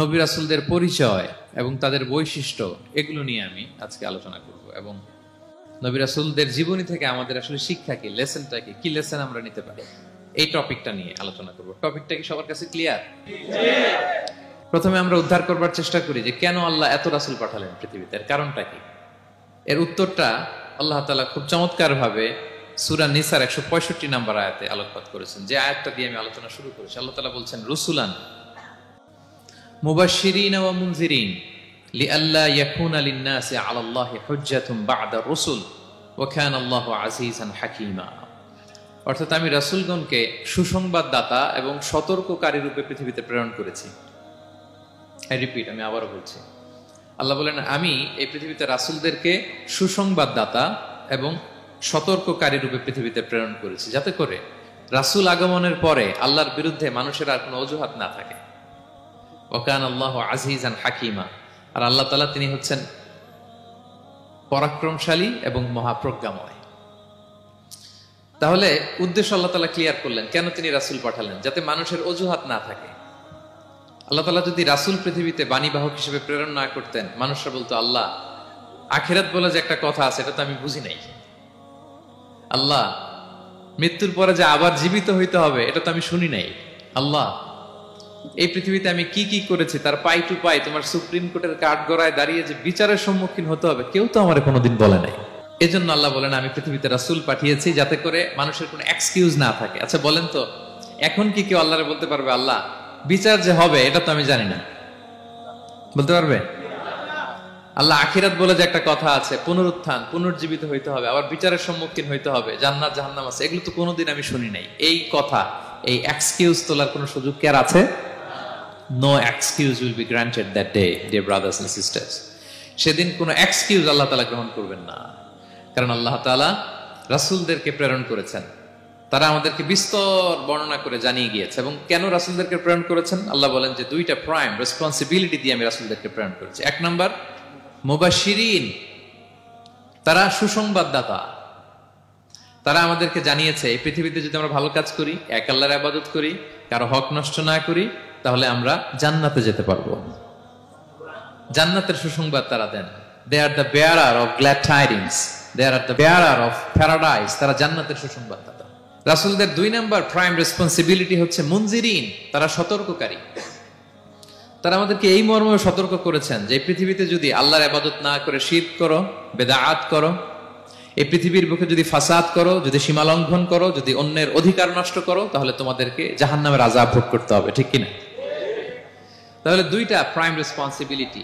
নবী রাসূলদের পরিচয় এবং তাদের বৈশিষ্ট্য এগুলো নিয়ে আমি আজকে আলোচনা করব এবং নবী রাসূলদের জীবনী থেকে আমাদের আসলে শিক্ষা কি, লেসনটা কি লেসন আমরা নিতে পারি, এই টপিকটা নিয়ে আলোচনা করব। টপিকটা কি সবার কাছে ক্লিয়ার? প্রথমে আমরা উদ্ধার করবার চেষ্টা করি যে কেন আল্লাহ এত রাসূল পাঠালেন পৃথিবীতে, এর কারণটা কি। এর উত্তরটা আল্লাহ তাআলা খুব চমৎকার ভাবে সূরা নিসার 165 নম্বর আয়াতে আলোকপাত করেছেন, যে আয়াতটা দিয়ে আমি আলোচনা শুরু করেছি। আল্লাহ তাআলা বলছেন, রুসুলান মুবাশশিরিন ওয়া মুনজিরিন লিআল্লা ইয়াকুনা লিন-নাসি আলাল্লাহি হুজ্জাতুন বা'দা রুসুল ওয়া কানা আল্লাহু আজিজান হাকীমা। অর্থাৎ আমি রাসূলগণকে সুসংবাদদাতা এবং সতর্ককারী রূপে পৃথিবীতে প্রেরণ করেছি। আমি আবারও বলছি, আল্লাহ বলেন আমি এই পৃথিবীতে রাসূলদেরকে সুসংবাদদাতা এবং সতর্ককারী রূপে পৃথিবীতে প্রেরণ করেছি, যাতে করে রাসূল আগমনের পরে আল্লাহর বিরুদ্ধে মানুষের আর কোনো অজুহাত না থাকে। ওয়া কানা আল্লাহু আজিজান হাকীমা, আর আল্লাহ তাআলা তিনি হচ্ছেন পরাক্রমশালী এবং মহাপ্রজ্ঞাময়। তাহলে উদ্দেশ্য আল্লাহ তাআলা ক্লিয়ার করলেন, কেন তিনি রাসূল পাঠালেন, যাতে মানুষের অজুহাত না থাকে। আল্লাহ তাআলা যদি রাসূল পৃথিবীতে বাণীবাহক হিসেবে প্রেরণ না করতেন, মানুষরা বলতো আল্লাহ আখিরাত বলে যে একটা কথা আছে এটা তো আমি বুঝি নাই, আল্লাহ মৃত্যুর পরে যে আবার জীবিত হইতে হবে এটা তো আমি শুনি নাই, আল্লাহ এই পৃথিবীতে আমি কি কি করেছি তার পাই টু পাই তোমার সুপ্রিম কোর্টের কাঠগড়ায় দাঁড়িয়ে যে বিচারের সম্মুখীন হতে হবে কেউ তো আমার কোনোদিন বলে নাই। এজন্য আল্লাহ বলেন আমি পৃথিবীতে রাসূল পাঠিয়েছি যাতে করে মানুষের কোনো এক্সকিউজ না থাকে। আচ্ছা বলেন তো, এখন কি কেউ আল্লাহরে বলতে পারবে আল্লাহ বিচার যে হবে এটা তো আমি জানি না? বলতে পারবে? আল্লাহ আখিরাত বলে যে একটা কথা আছে, পুনরুত্থান, পুনর্জীবিত হইতে হবে, আবার বিচারের সম্মুখীন হইতে হবে, জান্নাত জাহান্নাম আছে, এগুলো তো কোনোদিন আমি শুনি নাই। এই কথা, এই এক্সকিউজ তোলার কোনো সুযোগ কি আর আছে? No excuse will be granted that day, dear brothers and sisters. সেদিন কোনো এক্সকিউজ আল্লাহ তাআলা গ্রহণ করবেন না, কারণ আল্লাহ তাআলা রাসূলদেরকে প্রেরণ করেছেন, তারা আমাদেরকে বিস্তর বর্ণনা করে জানিয়ে গিয়েছে। এবং কেন রাসূলদেরকে প্রেরণ করেছেন আল্লাহ বলেন যে দুইটা প্রাইম রেসপন্সিবিলিটি দিয়ে আমি রাসূলদেরকে প্রেরণ করেছি। এক নাম্বার মুবাশশিরিন, তারা সুসংবাদদাতা। তারা আমাদেরকে জানিয়েছে এই পৃথিবীতে যদি আমরা ভালো কাজ করি, এক আল্লাহর ইবাদত করি, কারো হক নষ্ট না করি, তাহলে আমরা জান্নাতে যেতে পারবো। জান্নাতের সুসংবাদ তারা দেন। They are the bearer of glad tidings, they are the bearer of paradise. তারা জান্নাতের সুসংবাদদাতা। রাসূলদের দুই নাম্বার প্রাইম রেসপন্সিবিলিটি হচ্ছে মুনজিরিন, তারা সতর্ককারী। তারা আমাদেরকে এই মর্মে সতর্ক করেছেন যে পৃথিবীতে যদি আল্লাহর ইবাদত না করে শিরক করো, বেদাত করো, এই পৃথিবীর বুকে যদি ফাসাদ করো, যদি সীমা লঙ্ঘন করো, যদি অন্যের অধিকার নষ্ট করো, তাহলে তোমাদেরকে জাহান্নামের আযাব ভোগ করতে হবে। ঠিক কিনা? তাহলে দুইটা প্রাইম রেসপন্সিবিলিটি।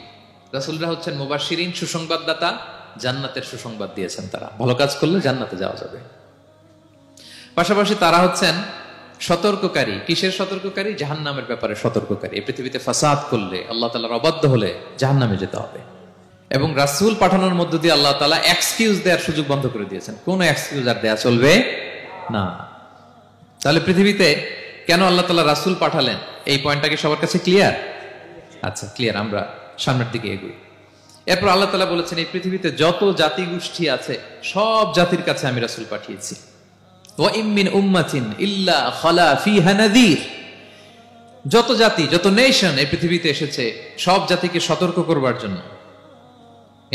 রাসূলরা হচ্ছেন মুবাশশিরিন, সুসংবাদদাতা, জান্নাতের সুসংবাদ দিয়েছেন। তারা ভালো কাজ করলে জান্নাতে যাওয়া যাবে। পাশাপাশি তারা হচ্ছেন সতর্ককারী। কিসের সতর্ককারী? জাহান্নামের ব্যাপারে সতর্ককারী। এই পৃথিবীতে ফাসাদ করলে, আল্লাহ তাআলার অবাধ্য হলে জাহান্নামে যেতে হবে। এবং রাসূল পাঠানোর মধ্য দিয়ে আল্লাহ তাআলা এক্সকিউজ দেওয়ার সুযোগ বন্ধ করে দিয়েছেন। কোনো এক্সকিউজ আর দেয়া চলবে না। তাহলে পৃথিবীতে কেন আল্লাহ তাআলা রাসূল পাঠালেন, এই পয়েন্টটা কি সবার কাছে ক্লিয়ার? আচ্ছা, ক্লিয়ার। আমরা সামনের দিকে এগোই। এরপর আল্লাহ তাআলা বলেছেন এই পৃথিবীতে যত জাতি গোষ্ঠী আছে সব জাতির কাছে আমি রাসূল পাঠিয়েছি। ওয়া ইম মিন উম্মাতিন ইল্লা খালা ফিহা নাযীর। যত জাতি, যত নেশন এই পৃথিবীতে এসেছে, সব জাতিকে সতর্ক করবার জন্য,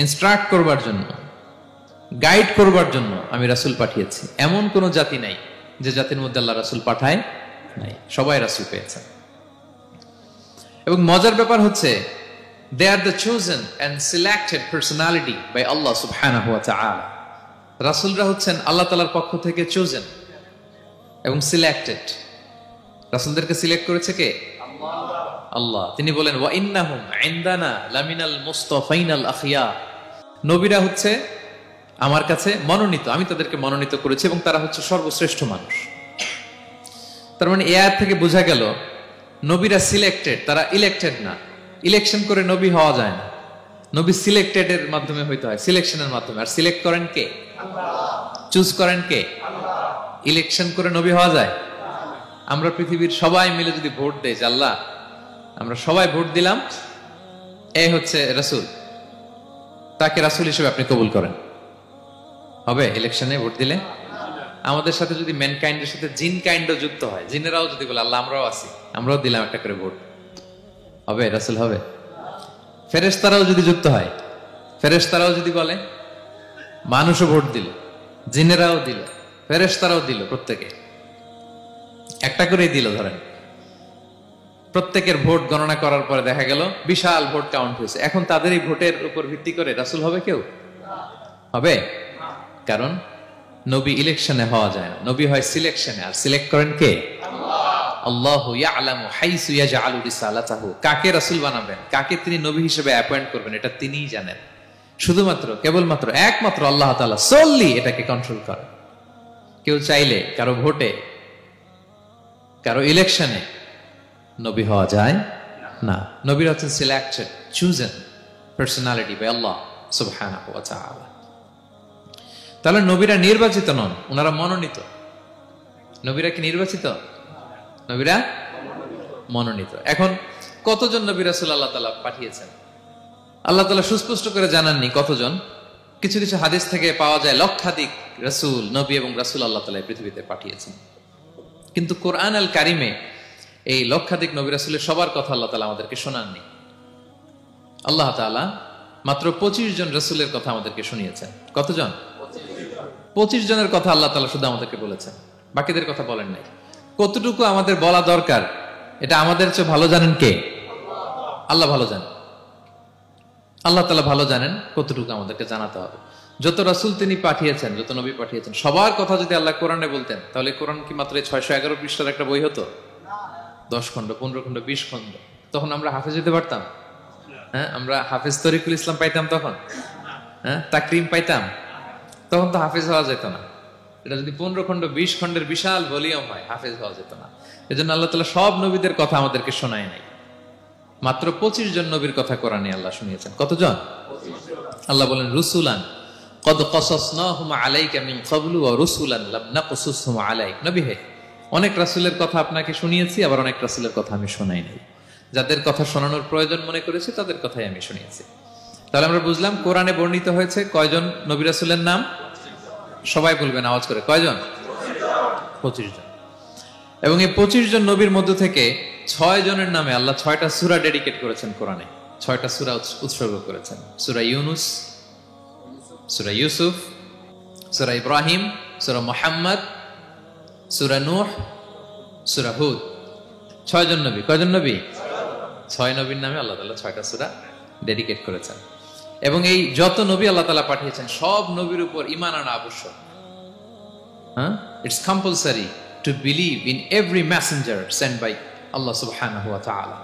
ইনস্ট্রাক্ট করবার জন্য, গাইড করবার জন্য আমি রাসূল পাঠিয়েছি। এমন কোন জাতি নাই যে জাতির মধ্যে আল্লাহ রাসূল পাঠায় নাই, সবাই রাসূল পেয়েছেন। এবং মজার ব্যাপার হচ্ছে they are the chosen and selected personality by Allah subhanahu wa ta'ala. রাসূলরা হচ্ছেন আল্লাহ তাআলার পক্ষ থেকে chosen এবং সিলেক্টেড। রাসূলদেরকে সিলেক্ট করেছে কে? আল্লাহ। তিনি বলেন ওয়া ইন্নাহুম ইনদানা লামিনাল মুস্তাফাইনাল আখিয়া। নবীরা হচ্ছে আমার কাছে মনোনীত, আমি তাদেরকে মনোনীত করেছি এবং তারা হচ্ছে সর্বশ্রেষ্ঠ মানুষ। তার মানে এই আয়াত থেকে বোঝা গেল নবীরা সিলেক্টেড, তারা ইলেক্টেড না। ইলেকশন করে নবী হওয়া যায় না, নবী সিলেক্টেড এর মাধ্যমে হইতে হয়, সিলেকশনের মাধ্যমে। আর সিলেক্ট করেন কে? আল্লাহ। চুজ করেন কে? আল্লাহ। ইলেকশন করে নবী হওয়া যায়? আমরা পৃথিবীর সবাই মিলে যদি ভোট দেই, আল্লাহ আমরা সবাই ভোট দিলাম, এই হচ্ছে রাসূল, তাকে রাসূল হিসেবে আপনি কবুল করেন, হবে? ইলেকশনে ভোট দিলে আমাদের সাথে যদি ম্যানকাইন্ডের সাথে জিন কাইন্ডও যুক্ত হয়, জিনেরাও যদি বলে আল্লাহ আমরাও আছি, আমরাও দিলাম একটা করে ভোট, হবে? রাসূল হবে? ফেরেশতারাও যদি যুক্ত হয়, ফেরেশতারাও যদি বলে, মানুষও ভোট দিল, জিনেরাও দিল, ফেরেশতারাও দিল, প্রত্যেকে একটা করেই দিল, ধরেন প্রত্যেকের ভোট গণনা করার পরে দেখা গেল বিশাল ভোট কাউন্ট হয়েছে। এখন তাদের এই ভোটের উপর ভিত্তি করে রাসূল হবে কেউ? হবে? কারণ নবী ইলেকশনে হওয়া যায় না, নবী হয় সিলেকশনে। আর সিলেক্ট করেন কে? আল্লাহু ইয়ালামু হাইসু ইয়াজআলু রিসালাতাহু। কাকে রাসূল বানাবেন, কাকে তিনি নবী হিসেবে অ্যাপয়েন্ট করবেন, এটা তিনিই জানেন। শুধুমাত্র কেবলমাত্র একমাত্র আল্লাহ তাআলা সোললি এটাকে কন্ট্রোল করেন। কেউ চাইলে কারো ভোটে, কারো ইলেকশনে নবী হওয়া যায় না। নবীরা হচ্ছেন সিলেক্টেড, চুজেন পার্সোনালিটি বাই আল্লাহ সুবহানাহু ওয়া তাআলা। তাহলে নবীরা নির্বাচিত নন, ওনারা মনোনীত। নবীরা কি নির্বাচিত? নবীরা মনোনীত। এখন কতজন নবী রাসূল আল্লাহ তাআলা পাঠিয়েছেন? আল্লাহ তাআলা সুস্পষ্ট করে জানাননি কতজন। কিছু কিছু হাদিস থেকে পাওয়া যায় লক্ষাধিক রাসূল, নবী এবং রাসূল আল্লাহ তাআলা পৃথিবীতে পাঠিয়েছেন। কিন্তু কোরআন আল কারিমে এই লক্ষাধিক নবী রাসূলের সবার কথা আল্লাহ তাআলা আমাদেরকে শোনাননি। আল্লাহ তাআলা মাত্র 25 জন রাসূলের কথা আমাদেরকে শুনিয়েছেন। কতজন? 25 জনের কথা আল্লাহ তাআলা শুধু আমাদেরকে বলেছেন, বাকিদের কথা বলেন নাই। কতটুকু আমাদের বলা দরকার এটা আমাদের চেয়ে ভালো জানেন কে? আল্লাহ ভালো জানেন। আল্লাহ তাআলা ভালো জানেন কতটুকু আমাদেরকে জানাতে হবে। যত রাসূল তিনি পাঠিয়েছেন, যত নবী পাঠিয়েছেন, সবার কথা যদি আল্লাহ কোরআনে বলতেন, তাহলে কোরআন কি মাত্র 611 পৃষ্ঠার একটা বই হতো? 10 খণ্ড, 15 খণ্ড, 20 খণ্ড। তখন আমরা হাফেজ হতে পারতাম? হ্যাঁ, আমরা হাফেজ তরিকুল ইসলাম পাইতাম তখন? হ্যাঁ, তাকরিম পাইতাম? তখন তো হাফেজ হওয়া যেত না। এটা যদি 15 খণ্ড 20 খণ্ডের বিশাল ভলিউম হয়, হাফেজ হওয়া যেত না। এজন্য আল্লাহ তাআলা সব নবীদের কথা আমাদেরকে শোনায় নাই। মাত্র 25 জন নবীর কথা কোরআনে আল্লাহ শুনিয়েছেন। কতজন? আল্লাহ বলেন রুসুলান কদ কসাসনাহুম আলাইকা মিন ক্বাবলু ওয়া রুসুলান লাম নাকসুসহুম আলাইক। নবী হে, অনেক রাসূলের কথা আপনাকে শুনিয়েছি, আবার অনেক রাসূলের কথা আমি শোনাই নাই। যাদের কথা শোনানোর প্রয়োজন মনে করেছি তাদের কথাই আমি শুনিয়েছি। তাহলে আমরা বুঝলাম কোরআনে বর্ণিত হয়েছে কয়জন নবী রাসূলের নাম? সবাই বলবেন আওয়াজ করে, কয়জন? 25 জন। এবং এই 25 জন নবীর মধ্য থেকে 6 জনের নামে আল্লাহ 6টা সূরা ডেডিকেট করেছেন কোরআনে। 6টা সূরা উৎসর্গ করেছেন। সূরা ইউনুস, সূরা ইউসুফ, সূরা ইব্রাহিম, সূরা মুহাম্মদ, সূরা নূহ, সূরা হুদ। 6 জন নবী। কয়জন নবী? 6 নবীর নামে আল্লাহ তাআলা 6টা সূরা ডেডিকেট করেছেন। এবং এই যত নবী আল্লাহ তাআলা পাঠিয়েছেন, সব নবীর উপর ঈমান আনা আবশ্যক। হ্যাঁ, it's compulsory to believe in every messenger sent by Allah subhanahu wa ta'ala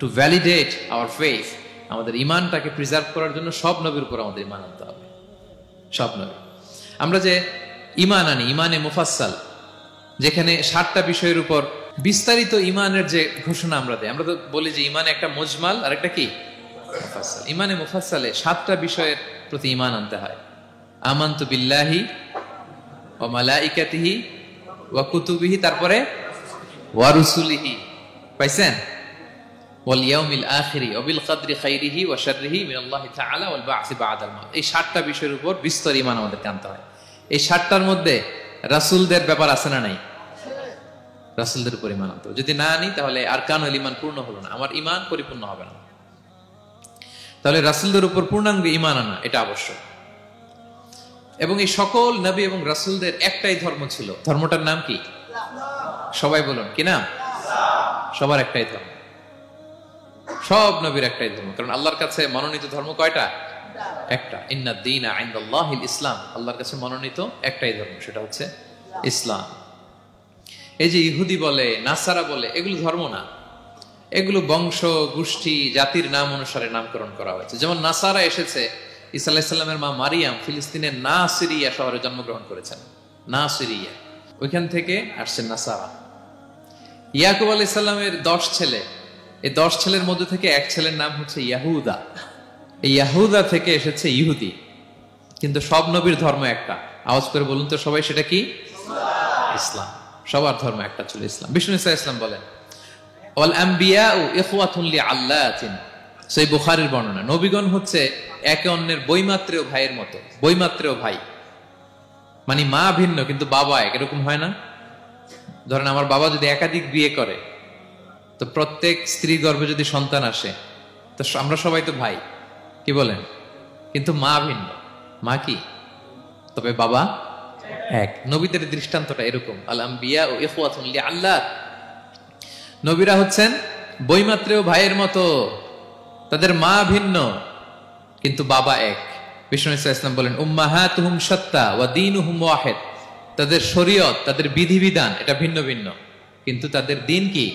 to validate our faith. আমাদের ঈমানটাকে প্রিজার্ভ করার জন্য সব নবীর উপর আমাদের ঈমান আনতে হবে। সব নবী। আমরা যে ঈমান আনি, ঈমানে মুফাসসাল, যেখানে 7টা বিষয়ের উপর বিস্তারিত ঈমানের যে ঘোষণা আমরা দেই, আমরা তো বলি যে ঈমান একটা মুজমাল আর একটা কি মুফাসসাল। ঈমানে মুফাসসালে 7টা বিষয়ের প্রতি ঈমান আনতে হয়। আমানতু বিল্লাহি ওয়া মালাইকাতিহি ওয়া কুতুবিহি, তারপরে ওয়া রুসুলিহি, পাইছেন? ওয়াল ইয়াউমিল আখিরি ওয়া বিল কদরি খাইরিহি ওয়া শাররিহি মিনাল্লাহি তাআলা ওয়াল বা'সি বা'দাল মাউত। এই 7টা বিষয়ের উপর বিস্তর ঈমান আমাদেরকে আনতে হয়। এই 7টার মধ্যে রাসূলদের ব্যাপার আছে না নাই? রাসূলদের উপর ঈমান আনতে হবে। যদি না আনি তাহলে আরকানুল ঈমান পূর্ণ হলো না, আমার ঈমান পরিপূর্ণ হবে না। তাহলে রাসূলদের উপর পূর্ণাঙ্গ ঈমান আনা এটা আবশ্যক। এবং এই সকল নবী এবং রাসূলদের একটাই ধর্ম ছিল। ধর্মটার নাম কি? সবাই বলুন, কি নাম? সবার একটাই ধর্ম। সব নবীর একটাই ধর্ম। কারণ আল্লাহর কাছে মনোনীত ধর্ম কয়টা? একটা। ইন্নাদ দীনা ইনদাল্লাহিল ইসলাম। আল্লাহর কাছে মনোনীত একটাই ধর্ম, সেটা হচ্ছে ইসলাম। এই যে ইহুদি বলে, নাসারা বলে, এগুলো ধর্ম না। এগুলো বংশ, গোষ্ঠী, জাতির নাম অনুসারে নামকরণ করা হয়েছে। যেমন নাসারা এসেছে, ঈসা আলাইহিস সালামের মা মারিয়াম ফিলিস্তিনের নাসিরিয়া শহরে জন্মগ্রহণ করেছেন। নাসিরিয়া, ওইখান থেকে আসছেন নাসারা। ইয়াকুব আলাইহিস সালামের 10 ছেলে, এই 10 ছেলের মধ্যে থেকে এক ছেলের নাম হচ্ছে ইয়াহুদা। এই ইয়াহুদা থেকে এসেছে ইহুদি। কিন্তু সব নবীর ধর্ম একটা। আওয়াজ করে বলুন তো সবাই, সেটা কি? ইসলাম। সবার ধর্ম একটা ছিল, ইসলাম। বিষ্ণু ইসলাম বলেন, ওয়াল আম্বিয়াউ ইখওয়াতুন লিআল্লাতিন। সেই বুখারীর বর্ণনা, নবীগণ হচ্ছে একে অন্যের বৈমাত্রেয় ভাইয়ের মতো। বৈমাত্রেয় ভাই মানে মা ভিন্ন কিন্তু বাবা এক, এরকম হয় না? ধরেন আমার বাবা যদি একাধিক বিয়ে করে, তো প্রত্যেক স্ত্রী গর্ভে যদি সন্তান আসে, তো আমরা সবাই তো ভাই, কি বলেন? কিন্তু মা ভিন্ন। মা কি? তবে বাবা এক। নবীদের দৃষ্টান্তটা এরকম, আল আম্বিয়া ও ইখওয়াতুন লিআল্লাহ। নবীরা হচ্ছেন বৈমাত্রেয় ভাইয়ের মতো, তাদের মা ভিন্ন কিন্তু বাবা এক। বিষ্ণু ইসলাম বলেন, উম্মাহাতুহুম শাত্তা ওয়া দীনুহুম ওয়াহিদ। তাদের শরীয়ত, তাদের বিধিবিধান এটা ভিন্ন ভিন্ন, কিন্তু তাদের দিন কি?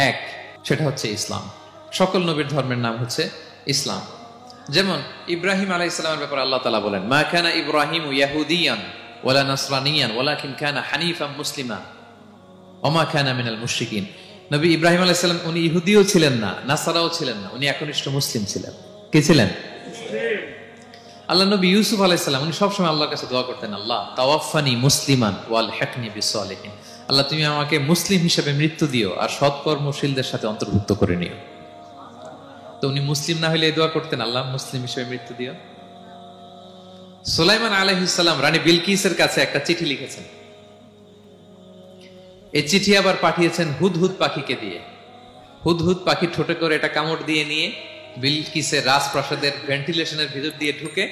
এক, সেটা হচ্ছে ইসলাম। সকল নবীর ধর্মের নাম হচ্ছে ইসলাম। যেমন ইব্রাহিম আলাইহিস সালামের ব্যাপারে আল্লাহ তাআলা বলেন, মা কানা ইব্রাহিমু ইয়াহুদিয়ান ওয়ালা নাসরানিয়ান ওয়ালাকিন কানা হানিফাম মুসলিমা ওয়া মা কানা মিনাল মুশরিকিন। নবী ইব্রাহিম আলাইহিস সালাম উনি ইহুদিও ছিলেন না, নাসারাও ছিলেন না, উনি একনিষ্ঠ মুসলিম ছিলেন। কি ছিলেন? আল্লাহ নবী ইউসুফ আলাইহিস সালাম উনি সবসময় আল্লাহর কাছে দোয়া করতেন, আল্লাহ তাওয়াফানি মুসলিমান ওয়াল হিকনি বিসসালিহিন। আল্লাহ তুমি আমাকে মুসলিম হিসেবে মৃত্যু দিও আর সৎকর্মশীলদের সাথে অন্তর্ভুক্ত করে নিও। তো উনি মুসলিম না হলে এই দোয়া করতেন, আল্লাহ মুসলিম হিসেবে মৃত্যু দিও। সুলাইমান আলাইহিস সালাম রানী বিলকিসের কাছে একটা চিঠি লিখেছেন। এই চিঠি আবার পাঠিয়েছেন হুদহুদ পাখিকে দিয়ে। হুদহুদ পাখি ঠোঁটে করে এটা কামড় দিয়ে নিয়ে বিলকিসের রাজপ্রাসাদের ভেন্টিলেশনের ভিতর দিয়ে ঢুকে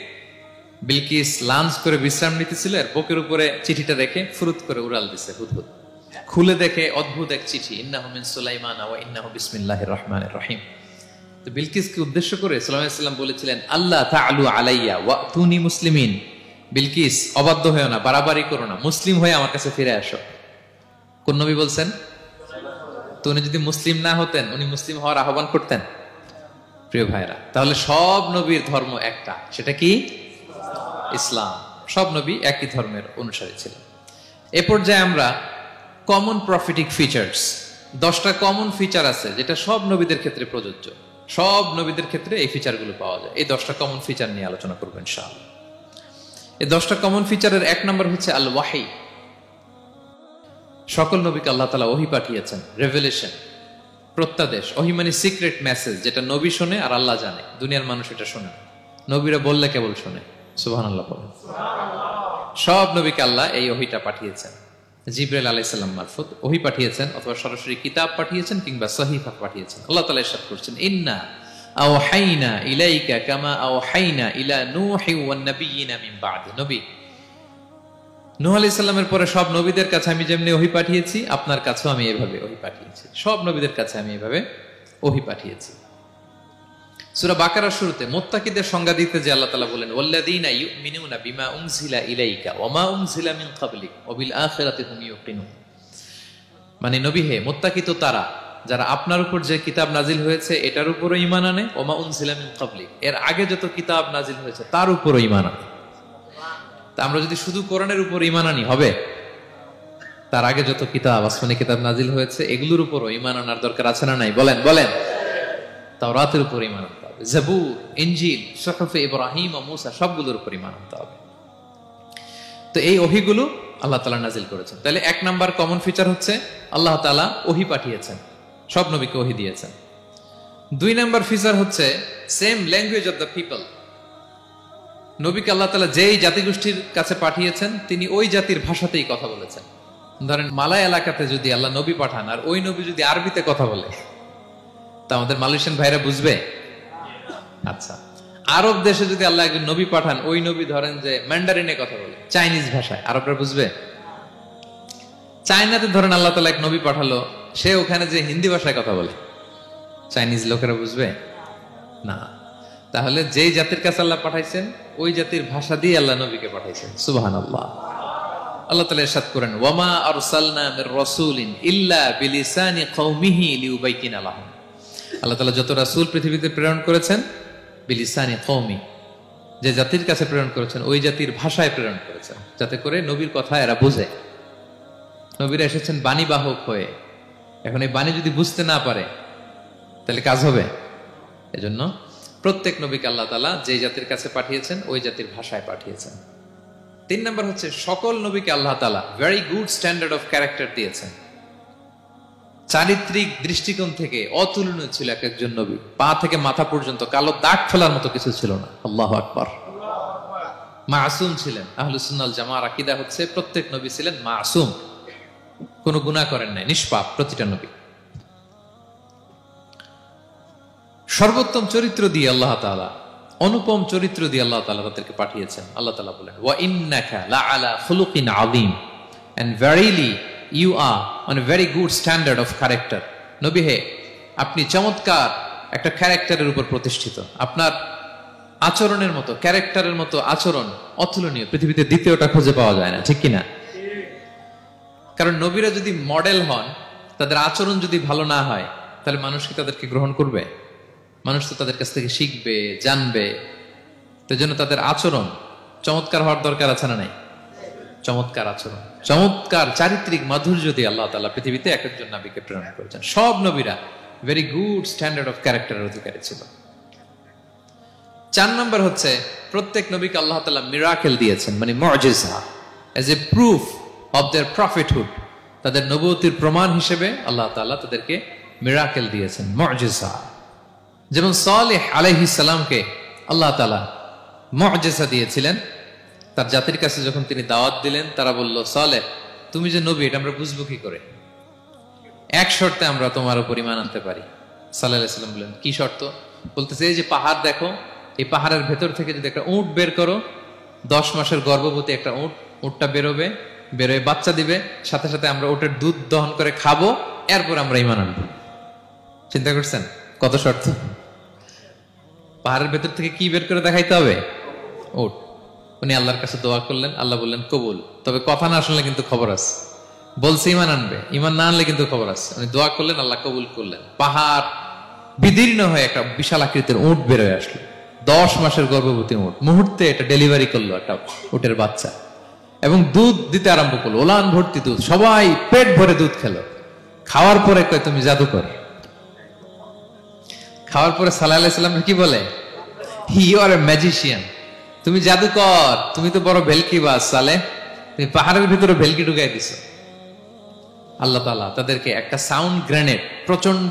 বিলকিস লাঞ্চ করে বিশ্রাম নিতেছিল, আর বুকের উপরে চিঠিটা রেখে ফুরুত করে উড়াল দিছে হুদহুদ। খুলে দেখে অদ্ভুত এক চিঠি, ইন্নাহু মিন সুলাইমান ওয়া ইন্নাহু বিসমিল্লাহির রহমানির রহিম। তো বিলকিসকে উদ্দেশ্য করে সাল্লাল্লাহু আলাইহি ওয়াসাল্লাম বলেছিলেন, আল্লাহ তাআলু আলাইয়া ওয়াতুনি মুসলিমিন। বিলকিস অবাধ্য হয়ো না, বাড়াবাড়ি করো না, মুসলিম হয়ে আমার কাছে ফিরে আসো। কোন নবী বলছেন? তো উনি যদি মুসলিম না হতেন, উনি মুসলিম হওয়ার আহ্বান করতেন? প্রিয় ভাইরা, তাহলে সব নবীর ধর্ম একটা, সেটা কি? ইসলাম। সব নবী একই ধর্মের অনুসারী ছিলেন। এ পর্যায়ে আমরা কমন প্রফিটিক ফিচার্স, 10টা কমন ফিচার আছে যেটা সব নবীদের ক্ষেত্রে প্রযোজ্য। সব নবীদের ক্ষেত্রে এই ফিচারগুলো পাওয়া যায়। এই 10টা কমন ফিচার নিয়ে আলোচনা করব ইনশাআল্লাহ। এই 10টা কমন ফিচারের 1 নম্বর হচ্ছে আল ওয়াহি। সকল নবীকে আল্লাহ তাআলা ওহী পাঠিয়েছেন, রেভেলেশন, প্রত্যাদেশ। ওহী মানে সিক্রেট মেসেজ, যেটা নবী শোনে আর আল্লাহ জানে, দুনিয়ার মানুষ এটা শোনে। নবীরা বললে কেবল শোনে। সুবহানাল্লাহ বলেন। সব নবীকে আল্লাহ এই ওহীটা পাঠিয়েছেন। জিবরাইল আলাইহিস সালাম মারফত ওহী পাঠিয়েছেন, অথবা সরাসরি কিতাব পাঠিয়েছেন, কিংবা সহিফা পাঠিয়েছেন। আল্লাহ তাআলা ইরশাদ করছেন, ইন্না আওহাইনা ইলাইকা কামা আওহাইনা ইলা নূহি ওয়ান নাবিয়িনা মিন বা'দি। নবী নূহ আলাইহিস সালামের পরে সব নবীদের কাছে আমি যেমনি ওহী পাঠিয়েছি, আপনার কাছেও আমি এভাবে ওহী পাঠিয়েছি। সব নবীদের কাছে আমি এভাবে ওহী পাঠিয়েছি। সূরা বাকারার শুরুতে মুত্তাকিদের সংজ্ঞা দিতে যে আল্লাহ তাআলা বলেন, ওয়াল্লাযীনা ইউমিনুনা বিমা উনজিলা ইলাইকা ওয়া মা উনজিলা মিন ক্বাবলিক ওয়া বিল আখিরাতি হুম ইউকিনুন। মানে নবী হে, মুত্তাকি তো তারা যারা আপনার উপর যে কিতাব নাজিল হয়েছে এটার উপরও ঈমান আনে, ওয়া মা উনজিলা মিন ক্বাবলিক, এর আগে যত কিতাব নাজিল হয়েছে তার উপরও ঈমান আনে। তা আমরা যদি শুধু কোরআনের উপর ঈমান আনি হবে? তার আগে যত কিতাব, আসমানি কিতাব নাজিল হয়েছে এগুলোর উপরও ঈমান আনার দরকার আছে না নাই? বলেন বলেন। তাওরাতের উপর ঈমান আনতে হবে, জাবুর, ইনজিল, সুহুফে ইব্রাহিম ও মূসা সবগুলোর উপর ঈমান আনতে হবে। তো এই ওহীগুলো আল্লাহ তাআলা নাজিল করেছেন। তাহলে 1 নাম্বার কমন ফিচার হচ্ছে আল্লাহ তাআলা ওহী পাঠিয়েছেন, সব নবীকে ওহী দিয়েছেন। 2 নাম্বার ফিচার হচ্ছে same language of the people. নবীকে আল্লাহ তাআলা যেই জাতিগোষ্ঠীর কাছে পাঠিয়েছেন তিনি ওই জাতির ভাষাতেই কথা বলেছেন। ধরেন মালয় এলাকাতে যদি আল্লাহ নবী পাঠান আর ওই নবী যদি আরবিতে কথা বলে, তা আমাদের মালয়েশিয়ান ভাইরা বুঝবে? আচ্ছা, আরব দেশে যদি আল্লাহ একজন নবী পাঠান, ওই নবী ধরেন যে ম্যান্ডারিনে কথা বলে, চাইনিজ ভাষায়, আরবরা বুঝবে? চায়নাতে ধরেন আল্লাহ তাআলা এক নবী পাঠালো, সে ওখানে যে হিন্দি ভাষায় কথা বলে, চাইনিজ লোকেরা বুঝবে না। তাহলে যেই জাতির কাছে আল্লাহ পাঠাইছেন ওই জাতির ভাষা দিয়ে আল্লাহ নবীকে পাঠাইছেন। সুবহানাল্লাহ। আল্লাহ তাআলা ইরশাদ করেন, ওয়ামা আরসালনা মির রাসূলিন ইল্লা বিলিসানি কওমিহি লিউবাইয়িনা লাহুম। আল্লাহ তাআলা যত রাসূল পৃথিবীতে প্রেরণ করেছেন, বিলিসানি কওমি, যে জাতির কাছে প্রেরণ করেছেন ওই জাতির ভাষায় প্রেরণ করেছেন, যাতে করে নবীর কথা এরা বুঝে। নবীরা এসেছেন বাণী বাহক হয়ে, এখন এই বাণী যদি বুঝতে না পারে তাহলে কাজ হবে? এজন্য প্রত্যেক নবীকে আল্লাহ তাআলা যে জাতির কাছে পাঠিয়েছেন ওই জাতির ভাষায় পাঠিয়েছেন। 3 নাম্বার হচ্ছে সকল নবীকে আল্লাহ তাআলা very good standard of character দিয়েছেন। চারিত্রিক দৃষ্টিকোণ থেকে অতুলনীয় ছিল এক একজন নবী। পা থেকে মাথা পর্যন্ত কালো দাগ ফেলার মতো কিছু ছিল না। আল্লাহু আকবার। মাসুম ছিলেন। আহলুস সুন্নাহ ওয়াল জামাআর আকীদা হচ্ছে প্রত্যেক নবী ছিলেন মাসুম, কোনো গুনাহ করেন নাই, নিষ্পাপ প্রতিটা নবী। সর্বোত্তম চরিত্র দিয়ে আল্লাহ তাআলা, অনুপম চরিত্র দিয়ে আল্লাহ তাআলা তাদেরকে পাঠিয়েছেন। আল্লাহ তাআলা বলেন, ওয়া ইন্নাকা লাআলা খুলুকিন আযীম, and verily you are on a very good standard of character. নবী হে, আপনি চমৎকার একটা ক্যারেক্টারের উপর প্রতিষ্ঠিত। আপনার আচরণের মতো, ক্যারেক্টারের মতো আচরণ অতুলনীয়, পৃথিবীতে দ্বিতীয়টা খুঁজে পাওয়া যায় না, ঠিক কিনা? কারণ নবীরা যদি মডেল হন, তাদের আচরণ যদি ভালো না হয়, তাহলে মানুষ কি তাদেরকে গ্রহণ করবে? মানুষ তো তাদের কাছ থেকে শিখবে, জানবে। তো জন্য তাদের আচরণ চমৎকার হওয়ার দরকার আছে না নাই? চমৎকার আচরণ, চমৎকার চারিত্রিক মাধুর্য দিয়ে আল্লাহ তাআলা পৃথিবীতে এক একজন নবীকে প্রেরণ করেছেন। সব নবীরা ভেরি গুড স্ট্যান্ডার্ড অফ ক্যারেক্টারের অধিকারী ছিল। 4 নম্বর হচ্ছে, প্রত্যেক নবীকে আল্লাহ তাআলা মিরাকেল দিয়েছেন, মানে মুআজিজা, as a proof of their prophethood. তাদের নবুয়তির প্রমাণ হিসেবে আল্লাহ তাআলা তাদেরকে মিরাকেল দিয়েছেন, মুআজিজা। যেমন সালেহ আলাইহিস সালামকে আল্লাহ তাআলা মুআজিজা দিয়েছিলেন। তার জাতির কাছে যখন তিনি দাওয়াত দিলেন, তারা বলল, সালেহ তুমি যে নবী এটা আমরা বুঝবো কি করে? এক শর্তে আমরা তোমার উপর ঈমান আনতে পারি। সাল্লাল্লাহু আলাইহি ওয়াসাল্লাম বললেন, কি শর্ত? বলতেছে, এই যে পাহাড় দেখো, এই পাহাড়ের ভেতর থেকে যদি একটা উট বের করো, 10 মাসের গর্ভবতী একটা উটটা বেরোবে, বেরোয় বাচ্চা দিবে, সাথে সাথে আমরা উটের দুধ দহন করে খাবো, এরপর আমরা ঈমান আনবো। চিন্তা করছেন কত শর্ত? পাহাড়ের ভেতর থেকে কি বের করে দেখাইতে হবে? উট। উনি আল্লাহর কাছে দোয়া করলেন, আল্লাহ বললেন কবুল, তবে কথা না শুনলে কিন্তু খবর আছে। বলছে ঈমান আনবে, ঈমান না আনলে কিন্তু খবর আছে। উনি দোয়া করলেন, আল্লাহ কবুল করলেন। পাহাড় বিদীর্ণ হয়ে একটা বিশাল আকৃতির উট বের হয়ে আসলো, 10 মাসের গর্ভবতী উট। মুহূর্তে এটা ডেলিভারি করলো একটা উটের বাচ্চা, এবং দুধ দিতে আরম্ভ করলো, ওলান ভর্তি দুধ। সবাই পেট ভরে দুধ খেলো। খাওয়ার পরে কয়, তুমি জাদুকর। খাওয়ার পরে সাল্লাল্লাহু আলাইহি ওয়াসাল্লাম কি বলে? ইউ আর এ ম্যাজিশিয়ান, তুমি জাদুকর, তুমি তো বড় ভেলকিবাজ সালেহ, তুমি পাহাড়ের ভিতরে ভেলকি ঢুকাই দিছো। আল্লাহ তাআলা তাদেরকে একটা সাউন্ড গ্রেনেড, প্রচন্ড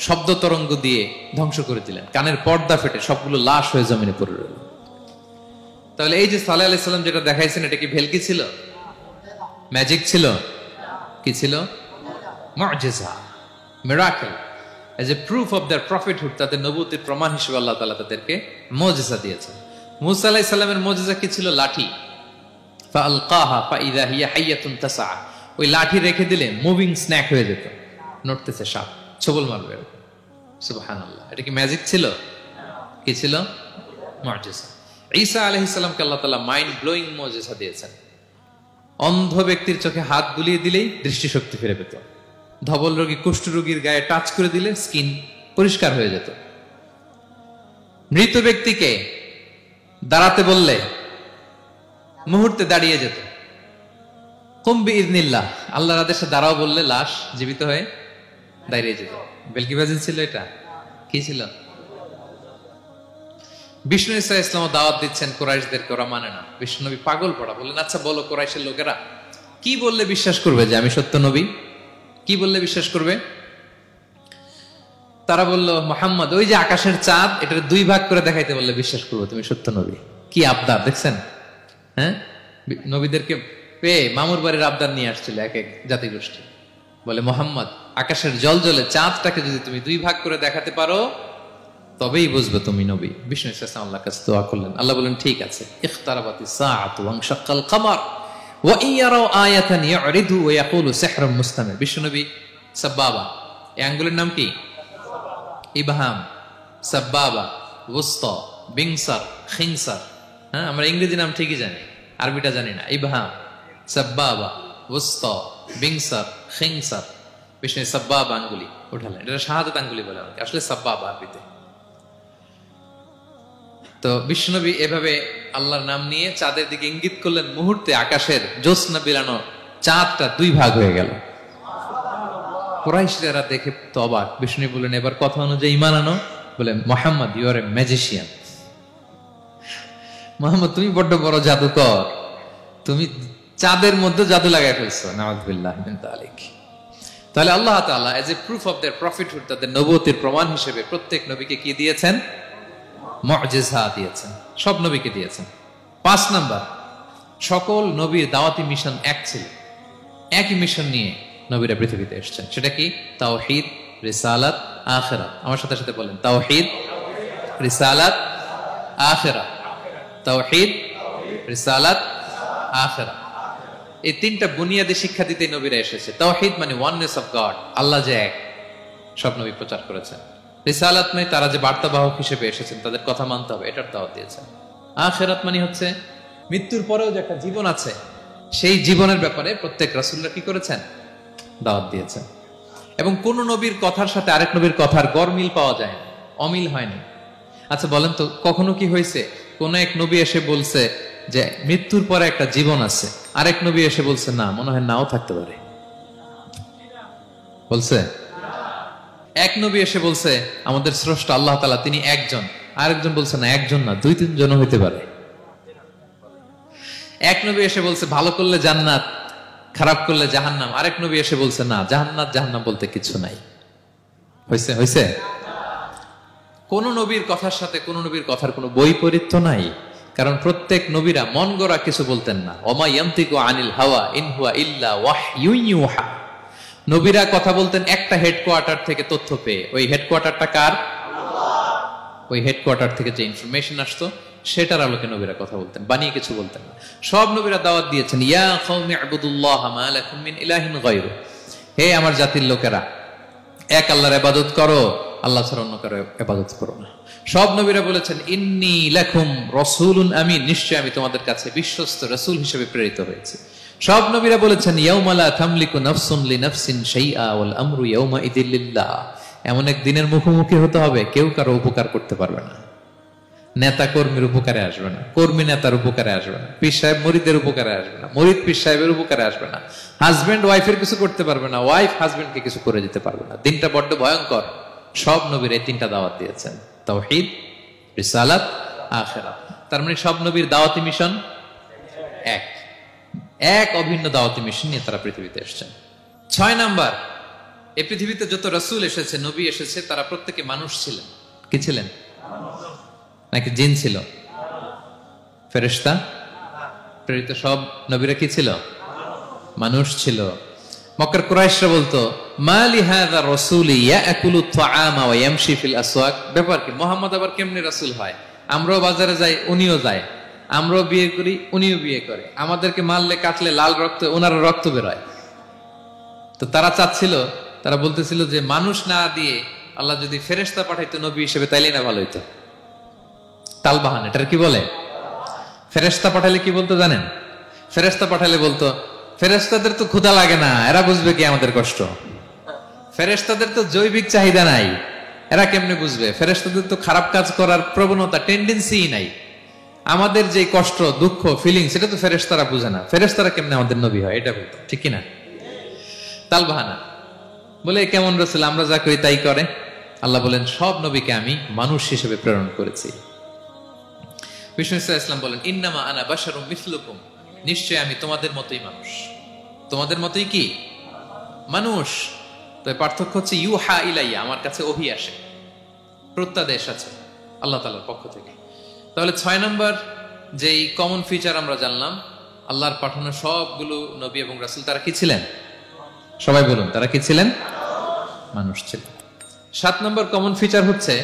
শব্দ তরঙ্গ দিয়ে ধ্বংস করে দিলেন। কানের পর্দা ফেটে সবগুলো লাশ হয়ে জমিনে পড়ে রইল। তাহলে এই যে সাল্লাল্লাহু আলাইহি ওয়াসাল্লাম যেটা দেখাইছেন, এটা কি ভেলকি ছিল? ম্যাজিক ছিল? কি ছিল? মুআজিজা, miracle, as a proof of their prophethood. তাদের নবুয়তির প্রমাণ হিসেবে আল্লাহ তাআলা তাদেরকে মুআজিজা দিয়েছেন। মূসা আলাইহিস সালামের মুআজিজা কি ছিল? লাঠি। ফাআলকাহা ফাইযা হিয়া হাইয়াতুন তাসআ। ওই লাঠি রেখে দিলে মুভিং স্ন্যাক হয়ে যেত, নড়তেছে সাপ, ছবল মারবে। সুবহানাল্লাহ, এটা কি ম্যাজিক ছিল? কি ছিল? মুআজিজা। ঈসা আলাইহিস সালামকে আল্লাহ তাআলা মাইন্ড ব্লোয়িং মুআজিজা দিয়েছেন। অন্ধ ব্যক্তির চোখে হাত বুলিয়ে দিলেই দৃষ্টিশক্তি ফিরে পেত। ধবল রোগী, কুষ্ঠ রোগীর গায়ে টাচ করে দিলে স্কিন পরিষ্কার হয়ে যেত। মৃত ব্যক্তিকে দাঁড়াতে বললে মুহূর্তে দাঁড়িয়ে যেত। কুম বিইযনিল্লাহ, আল্লাহর আদেশে দাঁড়াও বললে লাশ জীবিত হয়ে দাঁড়িয়ে যেত। ভেলকিবাজি ছিল এটা? কি ছিল? বিষ্ণু ঈসা ইসলাম দাওয়াত দিচ্ছেন কুরাইশদেরকে, ওরা মানে না। বিষ্ণু নবী পাগল পড়া, বললেন, আচ্ছা বলো কুরাইশের লোকেরা কি বললে বিশ্বাস করবে যে আমি সত্য নবী? কি বললে বিশ্বাস করবে? তারা বলল, মুহাম্মদ ওই যে আকাশের চাঁদ, এটার 2 ভাগ করে দেখাইতে বললে বিশ্বাস করবো তুমি সত্য নবী। কি আবদার দেখছেন? হ্যাঁ, নবীদেরকে পেয়ে মামুর বাড়ির আবদার নিয়ে আসছিল এক এক জাতিগোষ্ঠী। বলে, মুহাম্মদ আকাশের জলজলে চাঁদটাকে যদি তুমি 2 ভাগ করে দেখাতে পারো, তবেই বুঝবে তুমি নবী। বিষ্ণু ইসলাম আল্লাহর কাছে দোয়া করলেন, আল্লাহ বলেন, ঠিক আছে। ইখতারাবাতিস সাআতু ওয়ানশাক্কাল কমার ওয়া ইয়ারাউ আয়াতান ইউরিদু ওয়া ইয়াকুলু সিহরুম মুস্তামির। বিষ্ণু নবী সাব্বাবা, এই আঙ্গুলের নাম কি? ইবহাম, সাব্বাবা, ওয়ুসতা, বিনসার, খিনসার। হ্যাঁ, আমরা ইংরেজি নাম ঠিকই জানি, আরবিটা জানি না। ইবহাম, সাব্বাবা, ওয়ুসতা, বিনসার, খিনসার। বিষ্ণু সাব্বাবা আঙ্গুলি উঠালেন, এটা শাহাদাত আঙ্গুলি বলে আমাকে, আসলে সাব্বাবা আরবিতে। তো বিশ্বনবী এভাবে আল্লাহর নাম নিয়ে চাঁদের দিকে ইঙ্গিত করলেন, মুহূর্তে আকাশের জ্যোৎস্না বিলানো চাঁদটা 2 ভাগ হয়ে গেল। কুরাইশরা দেখে তো অবাক। বিষ্ণু বললেন, এবার কথা অনুযায়ী ঈমান আনো। বলে, Muhammad you are a magician. Muhammad তুমি বড্ড বড় জাদুকর, তুমি চাঁদের মধ্যে জাদু লাগাই ফেলছো। নাউযুবিল্লাহি মিন যালিক। তাহলে আল্লাহ তাআলা age a proof of their prophethood, তাদের নবুয়তির প্রমাণ হিসেবে প্রত্যেক নবীকে কি দিয়েছেন? মুআজিজা দিয়েছেন, সব নবীকে দিয়েছেন। 5 নাম্বার, সকল নবীর দাওয়াতি মিশন এক ছিল। একই মিশন নিয়ে নবীরা পৃথিবীতে এসেছেন। সেটা কি? তাওহীদ, রিসালাত, আখিরাত। আমার সাথে সাথে বলেন তাওহীদ, রিসালাত, আখিরাত। তাওহীদ, রিসালাত, আখিরাত। এই তিনটা বুনিয়াদী শিক্ষা দিতে নবীরা এসেছে। তাওহীদ মানে ওয়াননেস অফ গড, আল্লাহ যে এক, সব নবী প্রচার করেছেন। রিসালাত মানে তারা যে বার্তাবাহক হিসেবে এসেছেন তাদের কথা মানতে হবে, এটার দাওয়াত দিয়েছেন। আখিরাত মানে হচ্ছে মৃত্যুর পরেও যে একটা জীবন আছে, সেই জীবনের ব্যাপারে প্রত্যেক রাসূলরা কি করেছেন? দাওয়াত দিয়েছেন। এবং কোন নবীর কথার সাথে আরেক নবীর কথার গড়মিল পাওয়া যায় না, অমিল হয়নি। আচ্ছা বলেন তো, কখনো কি হয়েছে কোন এক নবী এসে বলছে যে মৃত্যুর পরে একটা জীবন আছে, আরেক নবী এসে বলছে না, মনে হয় নাও থাকতে পারে? বলছে? এক নবী এসে বলছে আমাদের স্রষ্টা আল্লাহ তাআলা তিনি একজন, আরেকজন বলছে না একজন না, দুই তিনজন হইতে পারে। এক নবী এসে বলছে ভালো করলে জান্নাত, খারাপ করলে জাহান্নাম, আরেক নবী এসে বলছে না, জান্নাত জাহান্নাম বলতে কিছু নাই। হইছে? হইছে? কোন নবীর কথার সাথে কোন নবীর কথার কোনো বৈপরীত্য নাই, কারণ প্রত্যেক নবীরা মন গড়া কিছু বলতেন না। ওমা ইয়ান্তিকু আনিল হাওয়া ইন হুয়া ইল্লা ওয়াহয়ুন ইউহা। নবীরা কথা বলতেন একটা হেডকোয়ার্টার থেকে তথ্য পেয়ে। ওই হেডকোয়ার্টারটা কার? আল্লাহ। ওই হেডকোয়ার্টার থেকে যে ইনফরমেশন আসতো সেটার আলোকে নবীরা কথা বলতেন, বানিয়ে কিছু বলতেন না। সব নবীরা দাওয়াত দিয়েছেন, ইয়া কওমি ইবুদুল্লাহ মা লাকুম মিন ইলাহিন গায়রু। হে আমার জাতির লোকেরা, এক আল্লাহর ইবাদত করো, আল্লাহ ছাড়া অন্য কারো ইবাদত করো না। সব নবীরা বলেছেন ইন্নী লাকুম রাসূলুন আমিন, নিশ্চয় আমি তোমাদের কাছে বিশ্বস্ত রাসূল হিসেবে প্রেরিত হয়েছি। সব নবীরা বলেছেন ইয়াউমা লা তামলিকু নাফসুন লিনাফসিন শাইআ ওয়াল আমরু ইয়াউমা ইযিল লিল্লাহ। এমন এক দিনের মুখোমুখি হতে হবে কেউ কারো উপকার করতে পারবে না। নেতা কর্মীর উপকারে আসবে না, কর্মী নেতার উপকারে আসবে না, পীর সাহেব মুরিদের উপকারে আসবে না, মুরিদ পীর সাহেবের উপকারে আসবে না, হাজবেন্ড ওয়াইফের কিছু করতে পারবে না, ওয়াইফ হাজবেন্ডকে কিছু করে দিতে পারবে না। দিনটা বড্ড ভয়ঙ্কর। সব নবীর এই তিনটা দাওয়াত দিয়েছেন, তাওহীদ, রিসালাত, আখিরাত। তার মানে সব নবীর দাওয়াতি মিশন এক, এক অভিন্ন দাওয়াতি মিশন নিয়ে তারা পৃথিবীতে এসেছেন। 6 নাম্বার, এই পৃথিবীতে যত রাসূল এসেছে, নবী এসেছে, তারা প্রত্যেকে মানুষ ছিলেন। কি ছিলেন? নাকি জিন ছিল? ফেরেশতা? প্রেরিত সব নবীরা কি ছিল? মানুষ ছিল। মক্কার কুরাইশরা বলতো মা লিহাযা রাসূলি ইয়াকুলু আত-তাআমা ওয়া ইয়ামশি ফিল আসওয়াক। ব্যাপার কি, মুহাম্মদ আবার কেমনে রাসূল হয়? আমরাও বাজারে যাই, উনিও যায়, আমরাও বিয়ে করি, উনিও বিয়ে করে, আমাদেরকে মারলে কাটলে লাল রক্ত, ওনার রক্ত বের হয়। তো তারা চাচ্ছিল, তারা বলতেছিল যে মানুষ না দিয়ে আল্লাহ যদি ফেরেশতা পাঠাইতো নবী হিসেবে তাইলে না ভালো হইতো। তালবাহান, এটার কি বলে? ফেরেশতা পাঠালে কি বলতো জানেন? ফেরেশতা পাঠালে বলতো ফেরেশতাদের তো ক্ষুধা লাগে না, এরা বুঝবে কি আমাদের কষ্ট? ফেরেশতাদের তো জৈবিক চাহিদা নাই, এরা কেমনে বুঝবে? ফেরেশতাদের তো খারাপ কাজ করার প্রবণতা, টেন্ডেন্সি নাই। আমাদের যে কষ্ট, দুঃখ, ফিলিংস, সেটা তো ফেরেশতারা বুঝে না। ফেরেশতারা কেমনে আমাদের নবী হয়? এটা বলতো, ঠিক কিনা? তালবাহানা বলে কেমন রাসূল, আমরা যা করি তাই করে। আল্লাহ বলেন সব নবীকে আমি মানুষ হিসেবে প্রেরণ করেছি। বিষ্ণু ইসলাম বলেন ইন্নামা আনা বাশারুম মিসলুকুম, নিশ্চয় আমি তোমাদের মতোই মানুষ। তোমাদের মতোই কি মানুষ। তো পার্থক্য হচ্ছে ইউহা ইলাইয়া, আমার কাছে ওহী আসে, প্রত্যাদেশ আছে আল্লাহ তাআলার পক্ষ থেকে। তাহলে 6 নম্বর যেই কমন ফিচার আমরা জানলাম, আল্লাহর পাঠানো সবগুলো নবী এবং রাসূল তারা কি ছিলেন? সবাই বলুন, তারা কি ছিলেন? মানুষ ছিলেন। 7 নম্বর কমন ফিচার হচ্ছে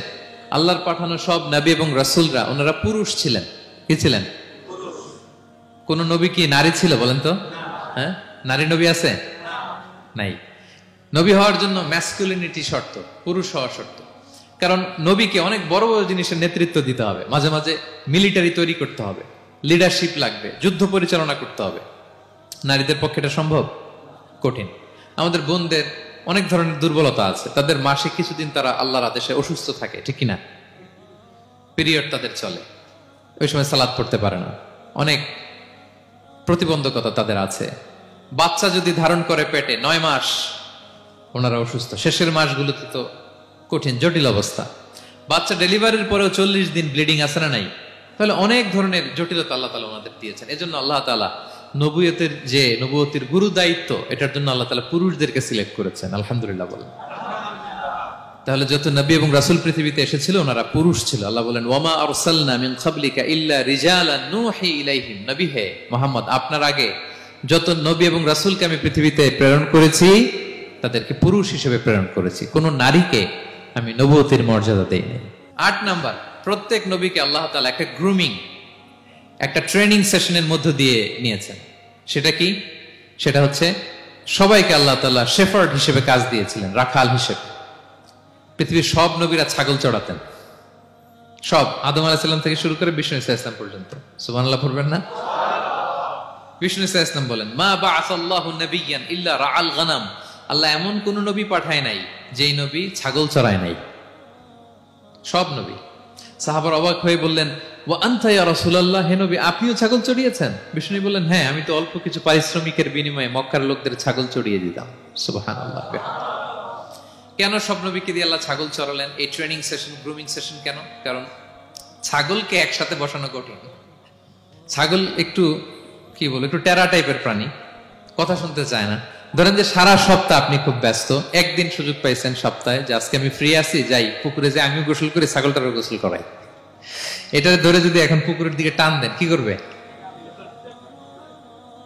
আল্লাহর পাঠানো সব নবী এবং রাসূলরা ওনারা পুরুষ ছিলেন। কি ছিলেন? কোন নবী কি নারী ছিল বলেন তো? হ্যাঁ, নারী নবী আছে? নাই। নবী হওয়ার জন্য ম্যাসকুলিনিটি শর্ত, পুরুষ হওয়া শর্ত। কারণ নবীকে অনেক বড় বড় জিনিসের নেতৃত্ব দিতে হবে, মাঝে মাঝে মিলিটারি তৈরি করতে হবে, লিডারশিপ লাগবে, যুদ্ধ পরিচালনা করতে হবে। নারীদের পক্ষে এটা সম্ভব? কঠিন। আমাদের বোনদের অনেক ধরনের দুর্বলতা আছে, তাদের মাসে কিছুদিন তারা আল্লাহর আদেশে অসুস্থ থাকে, ঠিক কিনা? পিরিয়ড তাদের চলে, ওই সময় সালাত পড়তে পারে না, অনেক প্রতিবন্ধকতা তাদের আছে। বাচ্চা যদি ধারণ করে পেটে 9 মাস, ওনারা অসুস্থ। শেষের মাসগুলোতে তো কঠিন, জটিল অবস্থা। বাচ্চা ডেলিভারির পরেও 40 দিন ব্লিডিং আছে না নাই? তাহলে অনেক ধরনের জটিলতা আল্লাহ তাআলা ওনাদের দিয়েছেন। এজন্য আল্লাহ তাআলা নবুয়তের যে নবুয়তির গুরু দায়িত্ব, এটার জন্য আল্লাহ তাআলা পুরুষদেরকে সিলেক্ট করেছেন। আলহামদুলিল্লাহ বলেন। তাহলে যত নবী এবং রাসূল পৃথিবীতে এসেছিল ওনারা পুরুষ ছিল। আল্লাহ বলেন ওয়ামা আরসালনা মিন ক্বাবলিকা ইল্লা রিজালান নূহি ইলাইহিম। নবী হে মুহাম্মদ, আপনার আগে যত নবী এবং রাসূলকে আমি পৃথিবীতে প্রেরণ করেছি তাদেরকে পুরুষ হিসেবে প্রেরণ করেছি। কোন নারীকে আমি নবুয়তের মর্যাদা দেই নাই। 8 নাম্বার, প্রত্যেক নবীকে আল্লাহ তাআলা একটা গ্রুমিং, একটা ট্রেনিং সেশনের মধ্য দিয়ে নিয়েছেন। সেটা কি? সেটা হচ্ছে সবাইকে আল্লাহ তাআলা শেফার্ড হিসেবে কাজ দিয়েছিলেন, রাখাল হিসেবে। পৃথিবীর সব নবীরা ছাগল চড়াতেন, সব, আদম আলাইহিস সালাম থেকে শুরু করে বিষ্ণু ইসা ইসলাম পর্যন্ত। সুবহানাল্লাহ পড়বেন না? বিষ্ণু ইসা ইসলাম বলেন, মা বাআসাল্লাহু নাবিয়্যান ইল্লা রাআল গানাম, আল্লাহ এমন কোন নবী পাঠায় নাই যেই নবী ছাগল চড়ায় নাই। সব নবী। সাহাবারা অবাক হয়ে বললেন, ওয়া আনতা ইয়া রাসূলুল্লাহ, হে নবী আপনিও ছাগল চড়িয়েছেন? বিষ্ণু বললেন, হ্যাঁ, আমি তো অল্প কিছু পারিশ্রমিকের বিনিময়ে মক্কার লোকদের ছাগল চড়িয়ে দিতাম। সুবহানাল্লাহ। কেন সব নবীকে দিয়ে আল্লাহ ছাগল চড়ালেন? এই ট্রেনিং সেশন, গ্রুমিং সেশন কেন? কারণ ছাগলকে একসাথে বসানো কঠিন। ছাগল একটু কি বলবো, একটু টেরা টাইপের প্রাণী, কথা শুনতে চায় না। ধরেন যে সারা সপ্তাহ আপনি খুব ব্যস্ত, একদিন সুযোগ পাইছেন সপ্তাহে যে আজকে আমি ফ্রি আছি, যাই পুকুরে যে আমিও গোসল করি, ছাগলটারও গোসল করাই। এটা ধরে যদি এখন পুকুরের দিকে টান দেন, কি করবে?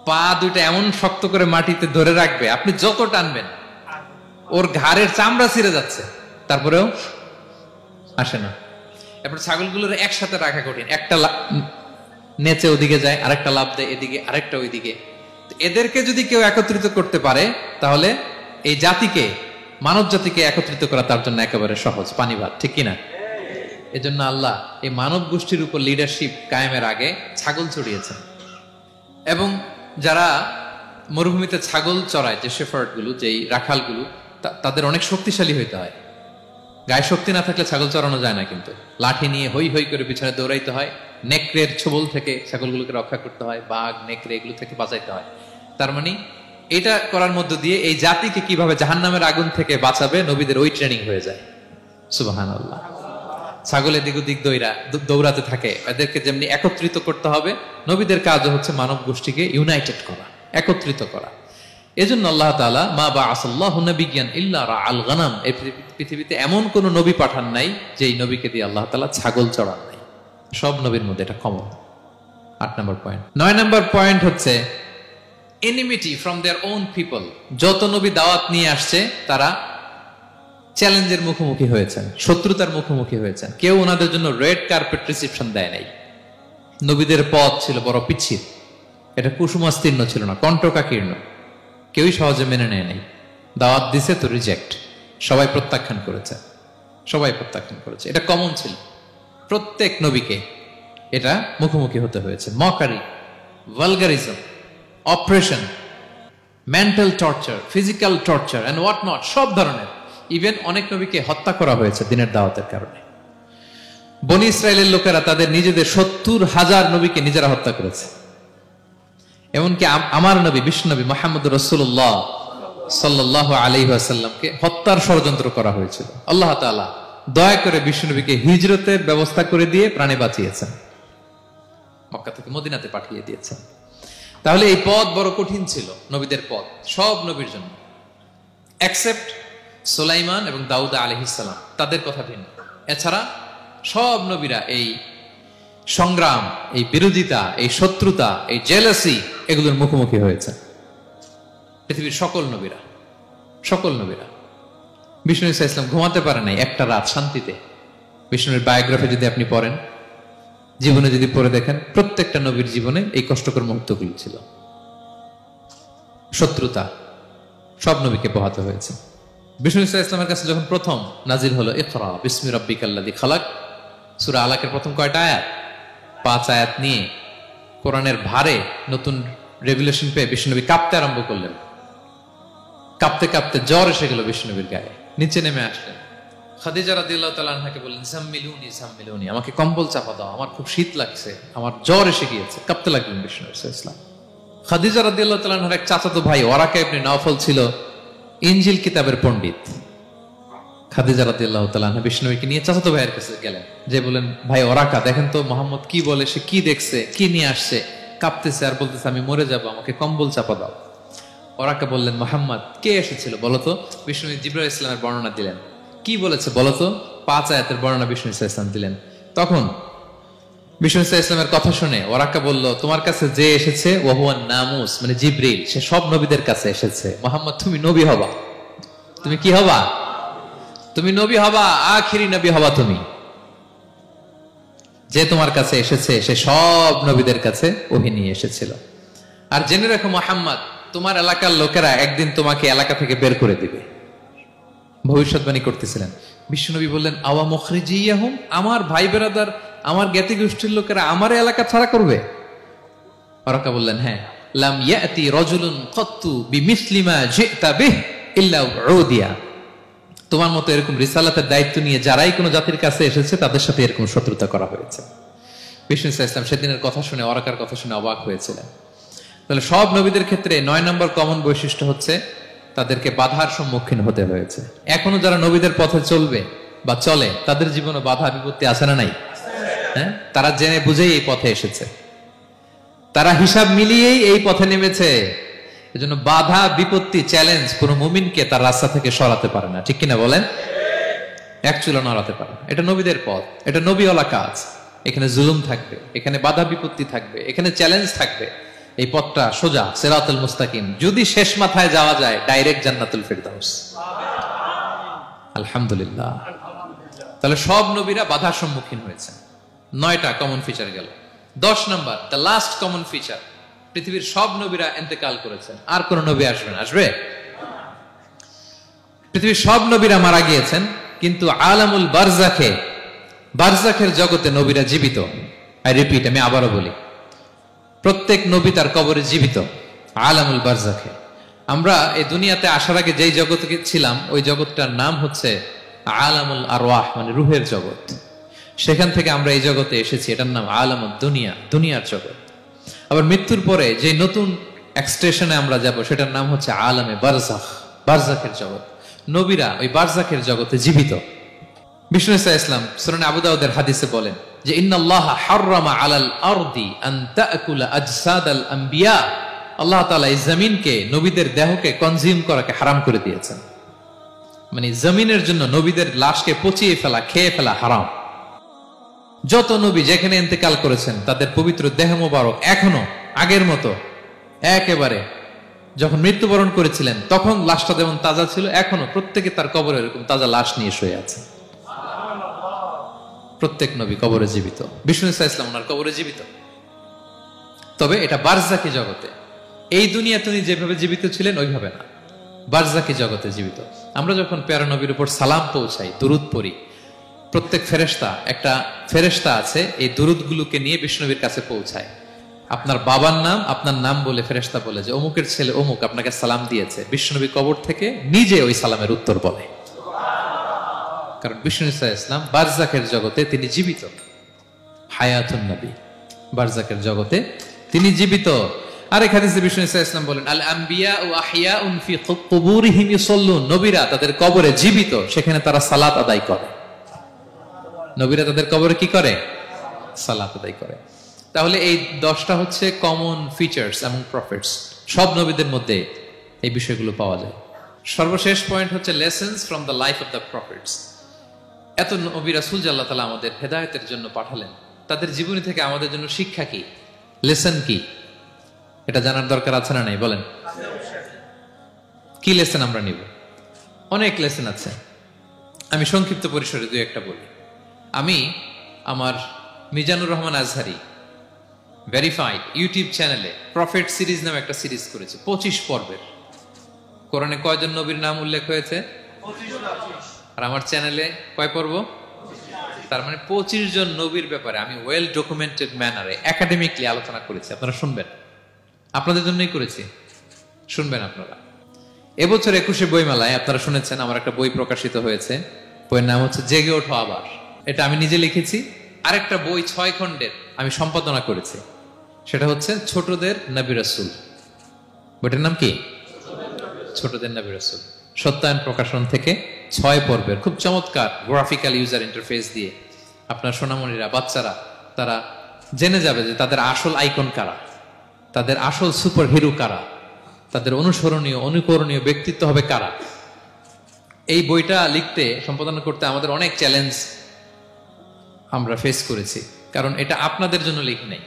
পা দুইটা এমন শক্ত করে মাটিতে ধরে রাখবে, আপনি যত টানবেন ওর ঘাড়ের চামড়া ছিঁড়ে যাচ্ছে, তারপরেও আসে না। এরপর ছাগলগুলোর একসাথে রাখা কঠিন, একটা নেচে ওদিকে যায়, আরেকটা লাফ দেয় এদিকে, আরেকটা ওইদিকে। এদেরকে যদি কেউ একত্রিত করতে পারে তাহলে এই জাতিকে, মানব জাতিকে একত্রিত করা তার জন্য একেবারে সহজ, পানি ভাত, ঠিক কিনা? এজন্য আল্লাহ এই মানব গোষ্ঠীর উপর লিডারশিপ কায়েমের আগে ছাগল চড়িয়েছেন। এবং যারা মরুভূমিতে ছাগল চড়ায়, যে শেফার্ড গুলো, যেই রাখাল গুলো, তাদের অনেক শক্তিশালী হইতে হয়। গায়ে শক্তি না থাকলে ছাগল চড়ানো যায় না, কিন্তু লাঠি নিয়ে হই হই করে পিছনে দৌড়াইতে হয়, নেকড়ের ছোবল থেকে ছাগলগুলোকে রক্ষা করতে হয়, বাঘ নেকড়ে এগুলো থেকে বাঁচাইতে হয়। তার মানে এটা করার মধ্য দিয়ে এই জাতিকে কিভাবে জাহান্নামের আগুন থেকে বাঁচাবে, নবীদের ওই ট্রেনিং হয়ে যায়। সুবহানাল্লাহ। ছাগল এদিক ওদিক দৌড়াতে থাকে, এদেরকে যেমনি একত্রিত করতে হবে, নবীদের কাজও হচ্ছে মানব গোষ্ঠীকে ইউনাইটেড করা, একত্রিত করা। এজন্য আল্লাহ তাআলা মা বাআসাল্লাহু নাবিয়্যান ইল্লা রাআল গানাম, এই পৃথিবীতে এমন কোন নবী পাঠান নাই যেই নবীকে দিয়ে আল্লাহ তাআলা ছাগল চড়ান নাই। সব নবীর মধ্যে এটা কমন। 8 নম্বর পয়েন্ট। 9 নম্বর পয়েন্ট হচ্ছে enmity from their own people. যত নবী দাওয়াত নিয়ে আসছে তারা চ্যালেঞ্জের মুখোমুখি হয়েছেন, শত্রুতার মুখোমুখি হয়েছেন। কেউ ওনাদের জন্য রেড কার্পেট রিসেপশন দেয় নাই। নবীদের পথ ছিল বড় পিচ্ছিল, এটা কুসুমাস্তীর্ণ ছিল না, কণ্টকাকীর্ণ। কেউই সহজে মেনে নেয় নাই। দাওয়াত দিছে তো রিজেক্ট, সবাই প্রত্যাখ্যান করেছে, সবাই প্রত্যাখ্যান করেছে। এটা কমন ছিল, প্রত্যেক নবীকে এটা মুখোমুখি হতে হয়েছে। Mockery, vulgarism, oppression, mental torture, physical torture and what not, সব ধরনের। ইভেন অনেক নবীকে হত্যা করা হয়েছে দিনের দাওয়াতের কারণে। বনি ইসরায়েলের লোকেরা তাদের নিজেদের 70,000 নবীকে নিজেরা হত্যা করেছে। এমনকি আমার নবী বিষ্ণু নবী মুহাম্মদ রাসূলুল্লাহ সাল্লাল্লাহু আলাইহি ওয়াসাল্লামকে হত্যার ষড়যন্ত্র করা হয়েছিল। আল্লাহ তাআলা দয়া করে বিষ্ণু নবীকে হিজরতের ব্যবস্থা করে দিয়ে প্রাণে বাঁচিয়েছেন, মক্কা থেকে মদিনাতে পাঠিয়ে দিয়েছেন। তাহলে এই পথ বড় কঠিন ছিল, নবীদের পথ, সব নবীর জন্য, এক্সেপ্ট সুলাইমান এবং দাউদ আলাইহিস সালাম, তাদের কথা ভিন্ন। এছাড়া সব নবীরা এই সংগ্রাম, এই বিরোধিতা, এই শত্রুতা, এই জেলাসি, এগুলোর মুখোমুখি হয়েছে পৃথিবীর সকল নবীরা, সকল নবীরা। বিষ্ণু ইসা ইসলাম ঘুমাতে পারে নাই একটা রাত শান্তিতে। বিষ্ণুর বায়োগ্রাফি যদি আপনি পড়েন, জীবনে যদি পড়ে দেখেন, প্রত্যেকটা নবীর জীবনে এই কষ্টকর মুহূর্তগুলো ছিল। শত্রুতা সব নবীকে পোহাতে হয়েছে। বিষ্ণু ইসা ইসলামের কাছে যখন প্রথম নাজিল হলো ইকরা বিসমি রাব্বিকাল্লাযী খালাক, সূরা আলাকের প্রথম কয়টা আয়াত? 5 আয়াত নিয়ে কোরআনের ভারে নতুন রেগুলেশন পেয়ে বিষ্ণুনবী কাঁপতে আরম্ভ করলেন। কাঁপতে কাঁপতে জ্বর এসে গেল বিষ্ণুনবীর গায়ে, নিচে নেমে আসলেন। খাদিজা রাদিয়াল্লাহু তাআলা আনহাকে বললেন, জাম্মিলুনি জাম্মিলুনি, আমাকে কম্বল চাপা দাও, আমার খুব শীত লাগছে, আমার জ্বর এসে গিয়েছে। কাঁপতে লাগলেন বিষ্ণু ইসলাম। খাদিজা রাদিয়াল্লাহু তাআলা আনহার এক চাচাতো ভাই ওয়ারাকা ইবনে নওফল ছিল ইনজিল কিতাবের পণ্ডিত। খাদিজা রাদিয়াল্লাহু তাআলা আনহা বিষ্ণুকে নিয়ে চাচাতো ভাইয়ের কাছে গেলেন, যে বলেন, ভাই ওরাকা দেখেন তো মুহাম্মদ কি বলে, সে কি দেখছে, কি নিয়ে আসছে, কাঁপতেছে আর বলতেছে আমি মরে যাব, আমাকে কম্বল চাপা দাও। ওরাকা বললেন, মুহাম্মদ কে এসেছিল বলতো? বিষ্ণু জিবরাইল ইসলামের বর্ণনা দিলেন। কি বলেছে বলতো? 5 আয়াতের বর্ণনা বিষ্ণু ইসলাম দিলেন। তখন বিষ্ণু ইসলামের কথা শুনে ওরাকা বলল, তোমার কাছে যে এসেছে ওহুয়ান নামুস, মানে জিবরিল, সে সব নবীদের কাছে এসেছে। মুহাম্মদ তুমি নবী হবা, তুমি কি হবা? তুমি নবী হবা, আখিরি নবী হবা তুমি। যে তোমার কাছে এসেছে সে সব নবীদের কাছে ওহী নিয়ে এসেছিল। আর জেনে রাখো মুহাম্মদ, তোমার এলাকার লোকেরা একদিন তোমাকে এলাকা থেকে বের করে দিবে। ভবিষ্যৎবাণী করতেছিলেন। বিশ্বনবী বললেন, আওয়া মুখরিজিয়াহুম, আমার ভাই বেরাদার, আমার জ্ঞাতি গোষ্ঠীর লোকেরা আমার এলাকা ছাড়া করবে? ওরাকা বললেন, হ্যাঁ। লাম ইয়াতি রাজুলুন কাত্তু বিমিসলি মা জিতা বিহি ইল্লা উদিয়া। তোমার মতো এরকম রিসালাতের দায়িত্ব নিয়ে যারাই কোনো জাতির কাছে এসেছে তাদের সাথে এরকম শত্রুতা করা হয়েছে। বিষ্ণু ইসলাম সেদিনের কথা শুনে, ওরাকার কথা শুনে অবাক হয়েছিলেন। তাহলে সব নবীদের ক্ষেত্রে 9 নম্বর কমন বৈশিষ্ট্য হচ্ছে তাদেরকে বাধার সম্মুখীন হতে হয়েছে। এখনো যারা নবীদের পথে চলবে বা চলে তাদের জীবনে বাধা বিপত্তি আছে না নাই? হ্যাঁ, তারা জেনে বুঝেই এই পথে এসেছে, তারা হিসাব মিলিয়েই এই পথে নেমেছে। এজন্য বাধা বিপত্তি চ্যালেঞ্জ কোন মুমিনকে তার রাস্তা থেকে সরাতে পারে না, ঠিক কিনা বলেন? এক চুলো নড়াতে পারে না। এটা নবীদের পথ, এটা নবীওয়ালা কাজ। এখানে জুলুম থাকবে, এখানে বাধা বিপত্তি থাকবে, এখানে চ্যালেঞ্জ থাকবে। এই পথটা সোজা, সিরাতুল মুস্তাকিম। যদি শেষ মাথায় যাওয়া যায়, ডাইরেক্ট জান্নাতুল ফিরদাউস। আলহামদুলিল্লাহ। তাহলে সব নবীরা বাধার সম্মুখীন হয়েছে। 9টা কমন ফিচার গেল। 10 নম্বর, দ্য লাস্ট কমন ফিচার, পৃথিবীর সব নবীরা ইন্তেকাল করেছেন, আর কোন নবী আসবেন? আসবে? পৃথিবীর সব নবীরা মারা গিয়েছেন, কিন্তু আলামুল বারজাখে, বারজাখের জগতে নবীরা জীবিত। আই রিপিট, আমি আবারও বলি, প্রত্যেক নবী তার কবরে জীবিত। আলামুল বারজাখে। আমরা এই দুনিয়াতে আসার আগে যেই জগতে ছিলাম, ওই জগৎটার নাম হচ্ছে আলামুল আরওয়াহ, মানে রুহের জগৎ। সেখান থেকে আমরা এই জগতে এসেছি, এটার নাম আলামুদ দুনিয়া, দুনিয়ার জগৎ। আবার মৃত্যুর পরে যে নতুন এক্সটেশনে আমরা যাব, সেটার নাম হচ্ছে আলামে বারজাখ, বারজাখের জগৎ। নবীরা ওই বারজাখের জগতে জীবিত। বিষ্ণু ইসলাম সুনানে আবু দাউদের হাদিসে বলেন যে, ইন্নাল্লাহা হাররামা আলাল আরদি আন তাকুলা আজসাদাল আম্বিয়া। আল্লাহ তাআলা এই জমিনকে, নবীদের দেহকে কনজিউম করাকে হারাম করে দিয়েছেন। মানে জমিনের জন্য নবীদের লাশকে পচিয়ে ফেলা, খেয়ে ফেলা হারাম। যত নবী যেখানে ইন্তেকাল করেছেন, তাদের পবিত্র দেহ মোবারক এখনো আগের মতো একেবারে যখন মৃত্যুবরণ করেছিলেন তখন লাশটা যেমন তাজা ছিল, এখনো প্রত্যেকে তার কবরে এরকম তাজা লাশ নিয়ে শুয়ে আছে। প্রত্যেক নবী কবরে জীবিত। বিষ্ণু ইসলাম ওনার কবরে জীবিত। তবে এটা বারজাকি জগতে। এই দুনিয়া তিনি যেভাবে জীবিত ছিলেন ওইভাবে না, বারজাকি জগতে জীবিত। আমরা যখন প্যারা নবীর উপর সালাম পৌঁছাই, দুরুদ পড়ি, প্রত্যেক ফেরেশতা, একটা ফেরেশতা আছে এই দুরুদগুলোকে নিয়ে বিষ্ণুনবীর কাছে পৌঁছায়। আপনার বাবার নাম, আপনার নাম বলে ফেরেশতা বলে যে অমুকের ছেলে অমুক আপনাকে সালাম দিয়েছে। বিষ্ণুনবী কবর থেকে নিজে ওই সালামের উত্তর বলে, কারণ বিষ্ণু ইসলাম বারজাকের জগতে তিনি জীবিত। হায়াতুন নবী, বারজাকের জগতে তিনি জীবিত। আরেক হাদিসে বিষ্ণু ইসলাম বলেন, আল আম্বিয়া ও আহিয়াউন ফি কুবুরিহিম ইউসাল্লুন। নবীরা তাদের কবরে জীবিত, সেখানে তারা সালাত আদায় করে। নবীরা তাদের কবরে কি করে? সালাত আদায় করে। তাহলে এই 10টা হচ্ছে কমন ফিচার্স এবং প্রফিটস। সব নবীদের মধ্যে এই বিষয়গুলো পাওয়া যায়। সর্বশেষ পয়েন্ট হচ্ছে lessons from the life of the profits. এত নবী রাসূল যে আল্লাহ তাআলা আমাদের হেদায়েতের জন্য পাঠালেন, তাদের জীবনী থেকে আমাদের জন্য শিক্ষা কি, লেসন কি, এটা জানার দরকার আছে না নাই? বলেন, কি লেসন আমরা নিব? অনেক লেসন আছে। আমি সংক্ষিপ্ত পরিসরে 2-1টা বলি। আমি আমার মিজানুর রহমান আজহারি ভেরিফাইড ইউটিউব চ্যানেলে প্রফেট সিরিজ নামে একটা সিরিজ করেছি, 25 পর্বের। কোরআনে কয়জন নবীর নাম উল্লেখ হয়েছে? 25। আর আমার চ্যানেলে কয় পর্ব? তার মানে 25 জন নবীর ব্যাপারে আমি ওয়েল ডকুমেন্টেড ম্যানারে একাডেমিকলি আলোচনা করেছি। আপনারা শুনবেন, আপনাদের জন্যই করেছি, শুনবেন আপনারা। এবছর 21শে বইমেলায় আপনারা শুনেছেন আমার একটা বই প্রকাশিত হয়েছে। বইয়ের নাম হচ্ছে জেগে ওঠো আবার। এটা আমি নিজে লিখেছি। আরেকটা বই 6 খণ্ডের আমি সম্পাদনা করেছি, সেটা হচ্ছে ছোটদের নবী রাসূল। বইটার নাম কি? ছোটদের নবী রাসূল। সত্যায়ন প্রকাশন থেকে 6 পর্বের খুব চমৎকার গ্রাফিক্যাল ইউজার ইন্টারফেস দিয়ে আপনার সোনামণিরা, বাচ্চারা তারা জেনে যাবে যে তাদের আসল আইকন কারা, তাদের আসল সুপার হিরো কারা, তাদের অনুসরণীয় অনুকরণীয় ব্যক্তিত্ব হবে কারা। এই বইটা লিখতে, সম্পাদনা করতে আমাদের অনেক চ্যালেঞ্জ আমরা ফেস করেছি, কারণ এটা আপনাদের জন্য লিখি নাই,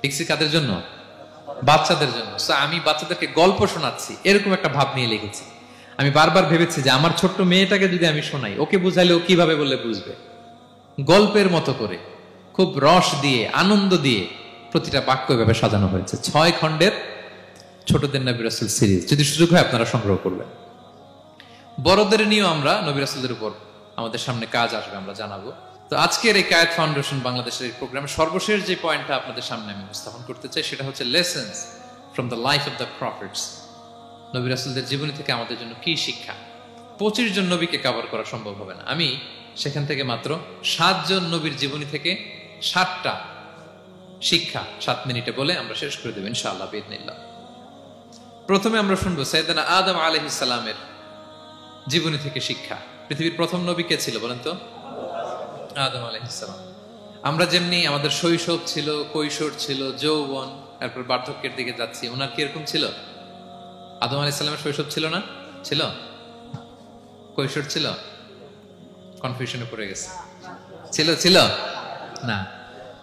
লিখছি কাদের জন্য? বাচ্চাদের জন্য। আমি বাচ্চাদেরকে গল্প শোনাচ্ছি এরকম একটা ভাব নিয়ে লিখেছি। আমি বারবার ভেবেছি যে আমার ছোট্ট মেয়েটাকে যদি আমি শোনাই, ওকে বুঝাইলে ও কিভাবে বললে বুঝবে। গল্পের মতো করে খুব রস দিয়ে আনন্দ দিয়ে প্রতিটা বাক্য এভাবে সাজানো হয়েছে। 6 খণ্ডের ছোটদের নবী রাসূল সিরিজ, যদি সুযোগ হয় আপনারা সংগ্রহ করবেন। বড়দের নিয়েও আমরা নবী রাসূলদের উপর আমাদের সামনে কাজ আসবে, আমরা জানাবো। তো আজকের এই কায়েত ফাউন্ডেশন বাংলাদেশের এই প্রোগ্রামে সর্বশেষ যে পয়েন্টটা আপনাদের সামনে আমি উপস্থাপন করতে চাই, সেটা হচ্ছে lessons from the life of the prophets. নবী রাসূলদের জীবনী থেকে আমাদের জন্য কি শিক্ষা। 25 জন নবীকে কভার করা সম্ভব হবে না। আমি সেখান থেকে মাত্র 7 জন নবীর জীবনী থেকে 7টা শিক্ষা 7 মিনিটে বলে আমরা শেষ করে দেব ইনশাআল্লাহ বিইذنিল্লাহ। প্রথমে আমরা শুনবো সাইয়েদনা আদম আলাইহিস সালামের জীবনী থেকে শিক্ষা। পৃথিবীর প্রথম নবী কে ছিল বলেন তো? আদম আলাইহিস সালাম। আমরা যেমনি আমাদের শৈশব ছিল, কৈশোর ছিল, যৌবন, তারপর বার্ধক্যের দিকে যাচ্ছি, ওনার কি এরকম ছিল? আদম আলাইহিস সালামের শৈশব ছিল না? ছিল? কৈশোর ছিল? কনফিউশনে পড়ে গেছে। ছিল? ছিল না।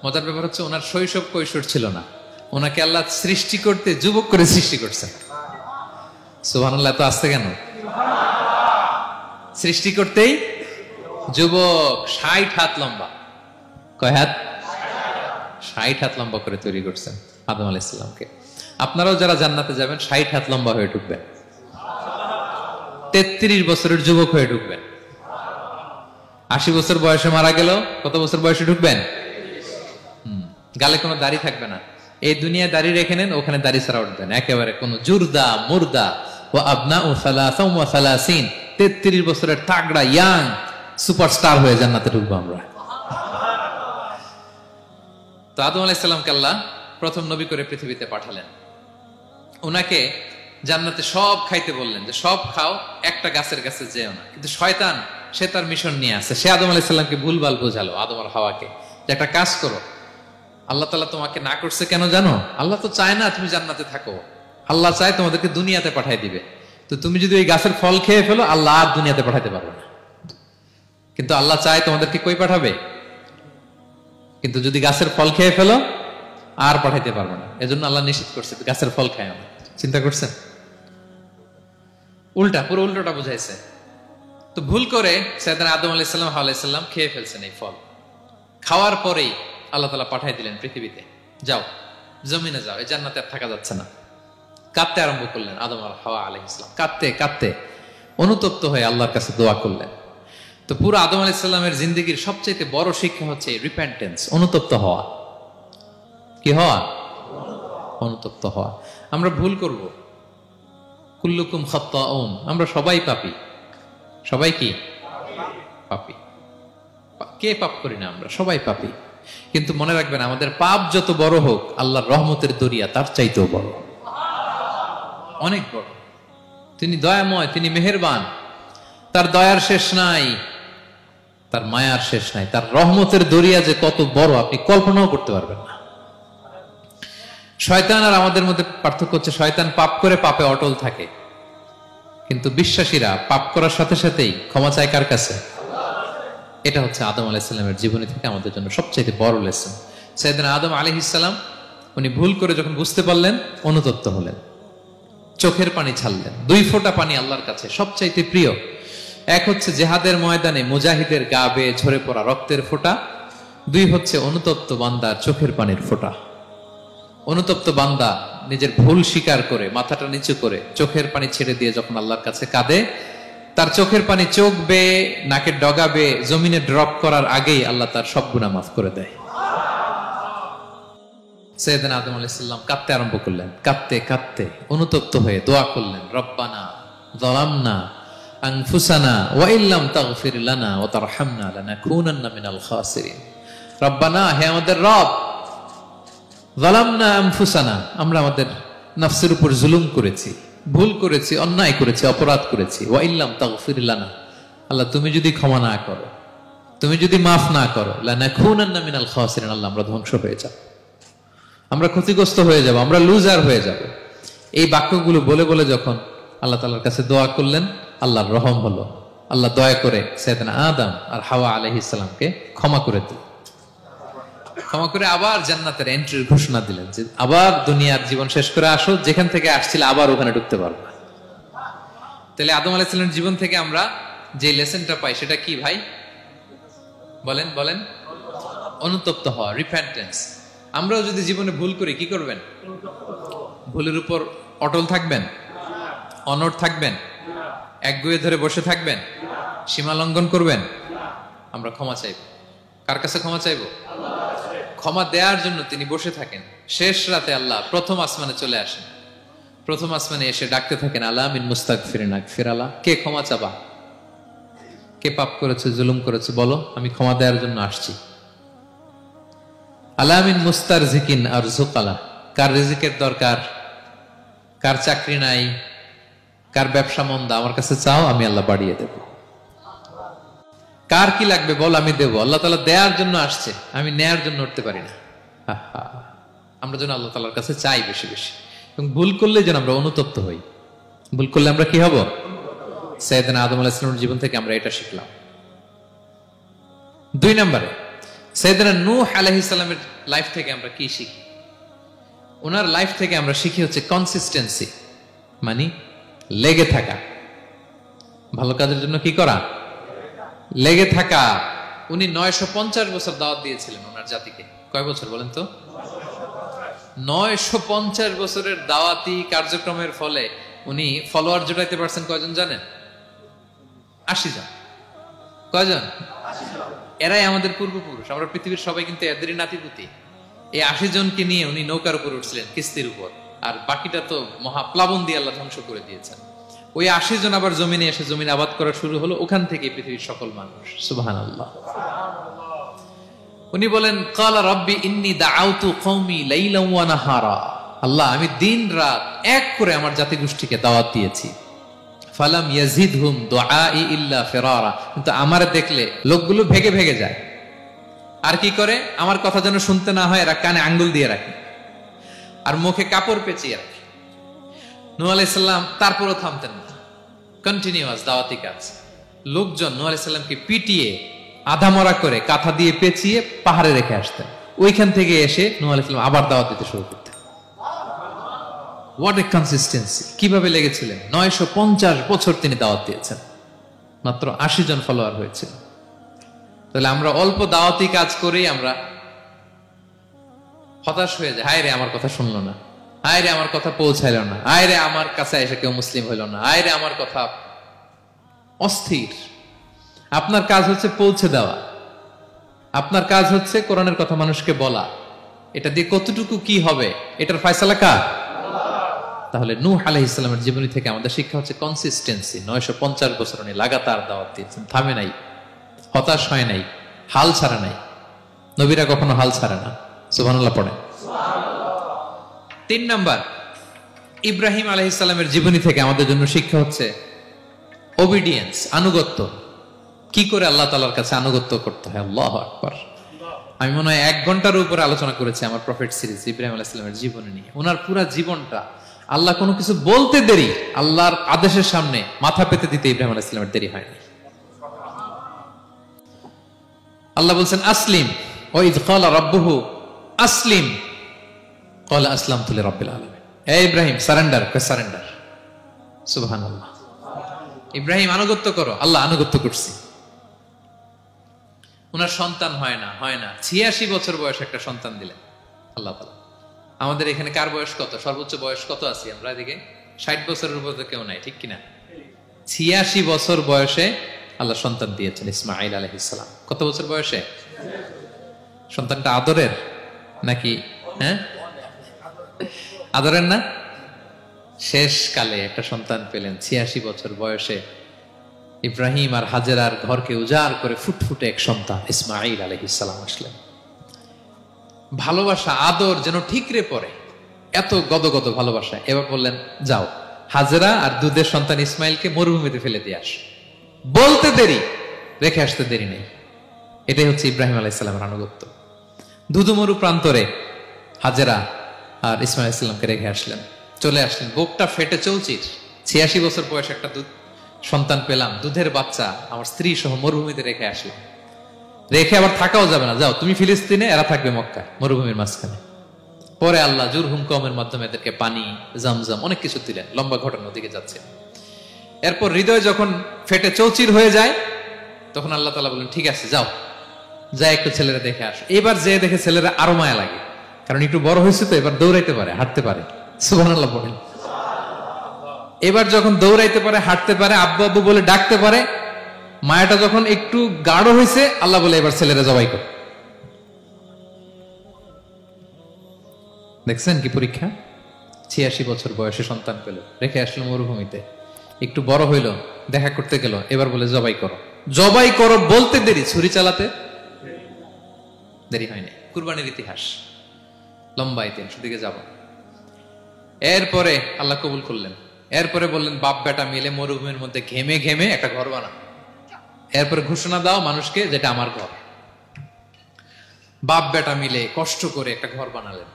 মজার ব্যাপার হচ্ছে ওনার শৈশব কৈশোর ছিল না, ওনাকে আল্লাহ সৃষ্টি করতে যুবক করে সৃষ্টি করছে। সুবহানাল্লাহ। তো আসছে কেন? সৃষ্টি করতেই যুবক, 60 হাত লম্বা। কয় হাত? 60 হাত লম্বা করে তৈরি করছেন আদম আলাইহিস সালামকে। আপনারাও যারা জান্নাতে যাবেন 60 হাত লম্বা হয়ে ঢুকবেন, 33 বছরের যুবক হয়ে ঢুকবেন। 80 বছর বয়সে মারা গেল, কত বছর বয়সে ঢুকবেন? গালে কোনো দাড়ি থাকবে না। এই দুনিয়ায় দাড়ি রেখে নেন, ওখানে দাড়ি ছাড়া উঠবেন একেবারে কোনো জুরদা মুর্দা। ও আবনা ও সালাসা ওয়া সালাসিন, 33 বছরের তাগড়া ইয়াং সুপারস্টার হয়ে জান্নাতে ঢুকবো আমরা। তো আদম আলাইহিস সালামকে আল্লাহ প্রথম নবী করে পৃথিবীতে পাঠালেন। ওনাকে জান্নাতে সব খাইতে বললেন যে সব খাও, একটা গাছের কাছে যেও না। কিন্তু শয়তান সে তার মিশন নিয়ে আসে। সে আদম আলাইহিস সালামকে ভুলভাল বোঝালো, আদম আর হাওয়াকে, যে একটা কাজ করো, আল্লাহ তাআলা তোমাকে না করছে কেন জানো? আল্লাহ তো চায় না তুমি জান্নাতে থাকো, আল্লাহ চায় তোমাদেরকে দুনিয়াতে পাঠাই দিবে। তো তুমি যদি ওই গাছের ফল খেয়ে ফেলো, আল্লাহ আর দুনিয়াতে পাঠাইতে পারবে না। কিন্তু আল্লাহ চায় তোমাদেরকে কই পাঠাবে? কিন্তু যদি গাছের ফল খেয়ে ফেলো আর পাঠাইতে পারবে না। এজন্য আল্লাহ নিষেধ করছে গাছের ফল খায় না। চিন্তা করছেন? উল্টা, পুরো উল্টোটা বুঝাইছে। তো ভুল করে সাইয়েদনা আদম আলাইহিস সালাম হাওয়া আলাইহিস সালাম খেয়ে ফেলছেন এই ফল। খাওয়ার পরেই আল্লাহ তাআলা পাঠিয়ে দিলেন পৃথিবীতে, যাও জমিনে যাও, এই জান্নাতে আর থাকা যাচ্ছে না। কাঁদতে আরম্ভ করলেন আদম আর হাওয়া আলাইহিস সালাম, কাঁদতে কাঁদতে অনুতপ্ত হয়ে আল্লাহর কাছে দোয়া করলেন। তো পুরো আদম আলাইহিস সালামের জিন্দেগির সবচেয়ে বড় শিক্ষা হচ্ছে রিপেন্টেন্স, অনুতপ্ত হওয়া। কি হওয়া? অনুতপ্ত হওয়া। আমরা ভুল করব, কুল্লুকুম খাত্তাউন, আমরা সবাই পাপী। সবাই কি পাপী? কে পাপ করি না? আমরা সবাই পাপী। কিন্তু মনে রাখবেন, আমাদের পাপ যত বড় হোক, আল্লাহর রহমতের দরিয়া তার চাইতেও বড়, অনেক বড়। তিনি দয়াময়, তিনি মেহেরবান, তার দয়ার শেষ নাই, তার মায়ার শেষ নাই। তার রহমতের দরিয়া যে কত বড় আপনি কল্পনাও করতে পারবেন না। শয়তান আর আমাদের মধ্যে পার্থক্য হচ্ছে, শয়তান পাপ করে পাপে অটল থাকে, কিন্তু বিশ্বাসীরা পাপ করার সাথে সাথেই ক্ষমা চায় কার কাছে? এটা হচ্ছে আদম আলাইহিস সালামের জীবনী থেকে আমাদের জন্য সবচেয়ে বড় লেসন। সাইয়েদনা আদম আলাইহিস সালাম উনি ভুল করে যখন বুঝতে পারলেন, অনুতপ্ত হলেন, চোখের পানি ছাড়লেন। 2 ফোঁটা পানি আল্লাহর কাছে সবচাইতে প্রিয়। এক হচ্ছে জিহাদের ময়দানে মুজাহিদের গা বেয়ে ঝরে পড়া রক্তের ফোঁটা, 2 হচ্ছে অনুতপ্ত বান্দার চোখের পানির ফোঁটা। অনুতপ্ত বান্দা নিজের ভুল স্বীকার করে মাথাটা নিচু করে চোখের পানি ছেড়ে দিয়ে যখন আল্লাহর কাছে কাঁদে, তার চোখের পানি চোখ বেয়ে নাকের ডগা বেয়ে জমিনে ড্রপ করার আগেই আল্লাহ তার সব গুনাহ মাফ করে দেয়। সাইয়েদনা আদম আলাইহিস সালাম কাঁদতে আরম্ভ করলেন, কাঁদতে কাঁদতে অনুতপ্ত হয়ে দোয়া করলেন, রব্বানা যালামনা আনফুসানা ওয়া ইল্লাম তাগফির লানা ওয়া তারহামনা লানাকুনান্না মিনাল খাসিরিন। রব্বানা, হে আমাদের রব, যালামনা আনফুসানা, আমরা আমাদের নফসের উপর জুলুম করেছি, ভুল করেছি, অন্যায় করেছি, অপরাধ করেছি। ওয়া ইল্লাম তাগফির লানা, আল্লাহ তুমি যদি ক্ষমা না করো, তুমি যদি মাফ না করো, লানাকুনান্না মিনাল খাসিরিন, আল্লাহ আমরা ধ্বংস হয়ে যাব, আমরা ক্ষতিগ্রস্ত হয়ে যাব, আমরা লুজার হয়ে যাব। এই বাক্যগুলো বলে বলে যখন আল্লাহ তাআলার কাছে দোয়া করলেন, আল্লাহর রহম হলো। আল্লাহ দয়া করে সাইয়েদনা আদম আর হাওয়া আলাইহিস সালামকে ক্ষমা করে দিলেন। ক্ষমা করে আবার জান্নাতের এন্ট্রির ঘোষণা দিলেন যে আবার দুনিয়ার জীবন শেষ করে আসো, যেখান থেকে আসছিল আবার ওখানে ঢুকতে পারবে। তো তাহলে আদম আলাইহিস সালামের জীবন থেকে আমরা যে লেসনটা পাই সেটা কি ভাই? বলেন বলেন। অনুতপ্ত হওয়া, রিপেন্টেন্স। আমরাও যদি জীবনে ভুল করি কি করবেন? ভুলের উপর অটল থাকবেন? অনড় থাকবেন? একগুঁয়ে ধরে বসে থাকবেন? সীমা লঙ্ঘন করবেন? আমরা ক্ষমা চাইব। কার কাছে ক্ষমা চাইব? ক্ষমা দেওয়ার জন্য তিনি বসে থাকেন। শেষ রাতে আল্লাহ প্রথম আসমানে চলে আসেন। প্রথম আসমানে এসে ডাকতে থাকেন, আলা মিন মুস্তাগফিরিন আগফির আলা। কে ক্ষমা চাবা? কে পাপ করেছে, জুলুম করেছে বলো, আমি ক্ষমা দেওয়ার জন্য আসছি। আলা মিন মুস্তারজিকিন আরযুক আলা। কার রিজিকের দরকার, কার চাকরি নাই, কার ব্যবসা মন্দা, আমার কাছে চাও, আমি আল্লাহ বাড়িয়ে দেব। কার কি লাগবে বল, আমি দেব। আল্লাহ তাআলা দেওয়ার জন্য আসছে, আমি নেয়ার জন্য উঠতে পারি না। আমরা যেন আল্লাহ তাআলার কাছে চাই বেশি বেশি, এবং ভুল করলে যেন আমরা অনুতপ্ত হই। ভুল করলে আমরা কি হব? সাইয়েদনা আদম আলাইহিস সালামের জীবন থেকে আমরা এটা শিখলাম। 2 নম্বরে সাইয়েদনা নূহ আলাইহিস সালামের লাইফ থেকে আমরা কি শিখি? ওনার লাইফ থেকে আমরা শিখি হচ্ছে কনসিস্টেন্সি, মানে লেগে থাকা। ভালো কাজের জন্য কি করা? লেগে থাকা। উনি 950 বছর দাওয়াত দিয়েছিলেন ওনার জাতিকে। কয় বছর বলেন তো? 950 বছরের দাওয়াতি কার্যক্রমের ফলে উনি ফলোয়ার জোটাইতে পারছেন কয়জন জানেন? 80 জন। কয়জন? এরাই আমাদের পূর্বপুরুষ। আমরা পৃথিবীর সবাই কিন্তু এদেরই নাতিপুতি। এই 80 জনকে নিয়ে উনি নৌকার উপর উঠছিলেন, কিস্তির উপর। আর বাকিটা তো মহাপ্লাবন দিয়ে আল্লাহ ধ্বংস করে দিয়েছেন। ওই 80 জন আবার জমিনে এসে জমিন আবাদ করা শুরু হলো, ওখান থেকে পৃথিবীর সকল মানুষ। সুবহানাল্লাহ। উনি বলেন, ক্বালা রাব্বি ইন্নী দাআউতু কওমি লাইলান ওয়া নাহারা। আল্লাহ, আমি দিন রাত এক করে আমার জাতি গোষ্ঠীকে দাওয়াত দিয়েছি। ফালাম ইয়াজিদহুম দুআই ইল্লা ফিরারা। কিন্তু আমারে দেখলে লোকগুলো ভেগে ভেগে যায়। আর কি করে? আমার কথা যেন শুনতে না হয়, এরা কানে আঙ্গুল দিয়ে রাখে আর মুখে কাপড় পেঁচিয়ে রাখে। নূহ আলাইহিস সালাম তারপরও থামতেন না, কন্টিনিউয়াস দাওয়াতি কাজ। লোকজন নূহ আলাইহিস সালামকে পিটিয়ে আধামরা করে কাঁথা দিয়ে পেঁচিয়ে পাহাড়ে রেখে আসতেন। ওইখান থেকে এসে নূহ আলাইহিস সালাম আবার দাওয়াত দিতে শুরু করতেন। What a consistency! কিভাবে লেগেছিলেন! 950 বছর তিনি দাওয়াত দিয়েছেন, মাত্র 80 জন ফলোয়ার হয়েছিল। তাহলে আমরা অল্প দাওয়াতি কাজ করেই আমরা হতাশ হয়ে যাই। হায় রে, আমার কথা শুনলো না, হায় রে আমার কথা পৌঁছাইল না, হায় রে আমার কাছে এসে কেউ মুসলিম হইল না, হায় রে আমার কথা। অস্থির। আপনার কাজ হচ্ছে পৌঁছে দেওয়া, আপনার কাজ হচ্ছে কোরআনের কথা মানুষকে বলা। এটা দিয়ে কতটুকু কি হবে এটার ফয়সালা কার? তাহলে নূহ আলাইহিস সালামের জীবনী থেকে আমাদের শিক্ষা হচ্ছে কনসিস্টেন্সি। 950 বছর উনি লাগাতার দাওয়াত দিয়েছেন, থামে নাই, হতাশ হয় নাই, হাল ছাড়ে নাই। নবীরা কখনো হাল ছাড়ে না। সুবহানাল্লাহ পড়ে। 3 নাম্বার, ইব্রাহিম আলাইহিস সালামের জীবনী থেকে আমাদের জন্য শিক্ষা হচ্ছে ওবিডিয়েন্স, আনুগত্য। কি করে আল্লাহ তাআলার কাছে আনুগত্য করতে হয়। আল্লাহু আকবার। আমি মনে হয় 1 ঘন্টার উপরে আলোচনা করেছি আমার প্রফেট সিরিজ ইব্রাহিম আলাইহিস সালামের জীবনী নিয়ে। ওনার পুরো জীবনটা, আল্লাহ কোনো কিছু বলতে দেরি, আল্লাহর আদেশের সামনে মাথা পেতে দিতে ইব্রাহিম আলাইহিস সালামের দেরি হয়নি। আল্লাহ বলছেন আসলিম, ওয়া ইয ক্বালা রাব্বুহু আসলিম ক্বালা আসলামতু লিরাব্বিল আলামিন। হে ইব্রাহিম, সারেন্ডার, সারেন্ডার। সুবহানাল্লাহ। ইব্রাহিম আনুগত্য করো। আল্লাহ আনুগত্য করছি। ওনার সন্তান হয় না 86 বছর বয়সে একটা সন্তান দিলেন আল্লাহ তাআলা। আমাদের এখানে কার বয়স কত? সর্বোচ্চ বয়স কত আছি আমরা? এদিকে 60 বছরের উপর তো কেউ নাই, ঠিক কিনা? 86 বছর বয়সে আল্লাহ সন্তান দিয়েছেন, ইসমাঈল আলাইহিস সালাম। কত বছর বয়সে? সন্তানটা আদরের নাকি? হ্যাঁ, আদরের না? শেষ কালে একটা সন্তান পেলেন 86 বছর বয়সে। ইব্রাহিম আর হাজেরার ঘরকে উজাড় করে ফুটফুটে এক সন্তান ইসমাঈল আলাইহিস সালাম আসলেন। ভালোবাসা, আদর যেন ঠিকরে পড়ে, এত গদগদ ভালোবাসা। এবার বললেন, যাও হাজেরা আর দুধের সন্তান ইসমাইলকে মরুভূমিতে ফেলে দিয়ে আস। বলতে দেরি, রেখে আসতে দেরি নেই। এটাই হচ্ছে ইব্রাহিম আলাইহিস সালামের আনুগত্য। ধুধুমরু প্রান্তরে হাজেরা আর ইসমাইল আলাইহিস সালামকে রেখে আসলেন, চলে আসলেন। বুকটা ফেটে চৌচির। 86 বছর বয়সে একটা সন্তান পেলাম, দুধের বাচ্চা, আমার স্ত্রী সহ মরুভূমিতে রেখে আসলাম। রেখে আবার থাকাও যাবে না, যাও তুমি ফিলিস্তিনে, এরা থাকবে মক্কায়, মরুভূমির মাঝখানে। পরে আল্লাহ জুরহুম কওমের মাধ্যমে এদেরকে পানি, জামজাম, অনেক কিছু দিলেন। লম্বা ঘটনার দিকে যাচ্ছে। এরপর হৃদয় যখন ফেটে চৌচির হয়ে যায়, তখন আল্লাহ তাআলা বলেন ঠিক আছে যাও, যা একটু ছেলেরা দেখে আসো। এবার যে দেখে ছেলেরা আরো মায়া লাগে, কারণ একটু বড় হয়েছে তো, এবার দৌড়াইতে পারে, হাঁটতে পারে। সুবহানাল্লাহ বলেন। এবার যখন দৌড়াইতে পারে, হাঁটতে পারে, আব্বু আব্বু বলে ডাকতে পারে, মায়াটা যখন একটু গাঢ় হয়েছে, আল্লাহ বলে এবার ছেলেরা জবাই করে। দেখছেন কি পরীক্ষা? 86 বছর বয়সে সন্তান পেল, রেখে আসলো মরুভূমিতে, একটু বড় হইল, দেখা করতে গেল, এবার বলে জবাই করো। জবাই করো বলতে দেরি, ছুরি চালাতে দেরি হয়নি। কুরবানির ইতিহাস লম্বা ইতিহাস, দিকে যাব। এরপরে আল্লাহ কবুল করলেন। এরপরে বললেন বাপ বেটা মিলে মরুভূমির মধ্যে ঘেমে ঘেমে একটা ঘর বানাও। এরপরে ঘোষণা দাও মানুষকে, যেটা আমার ঘর। বাপ বেটা মিলে কষ্ট করে একটা ঘর বানালেন।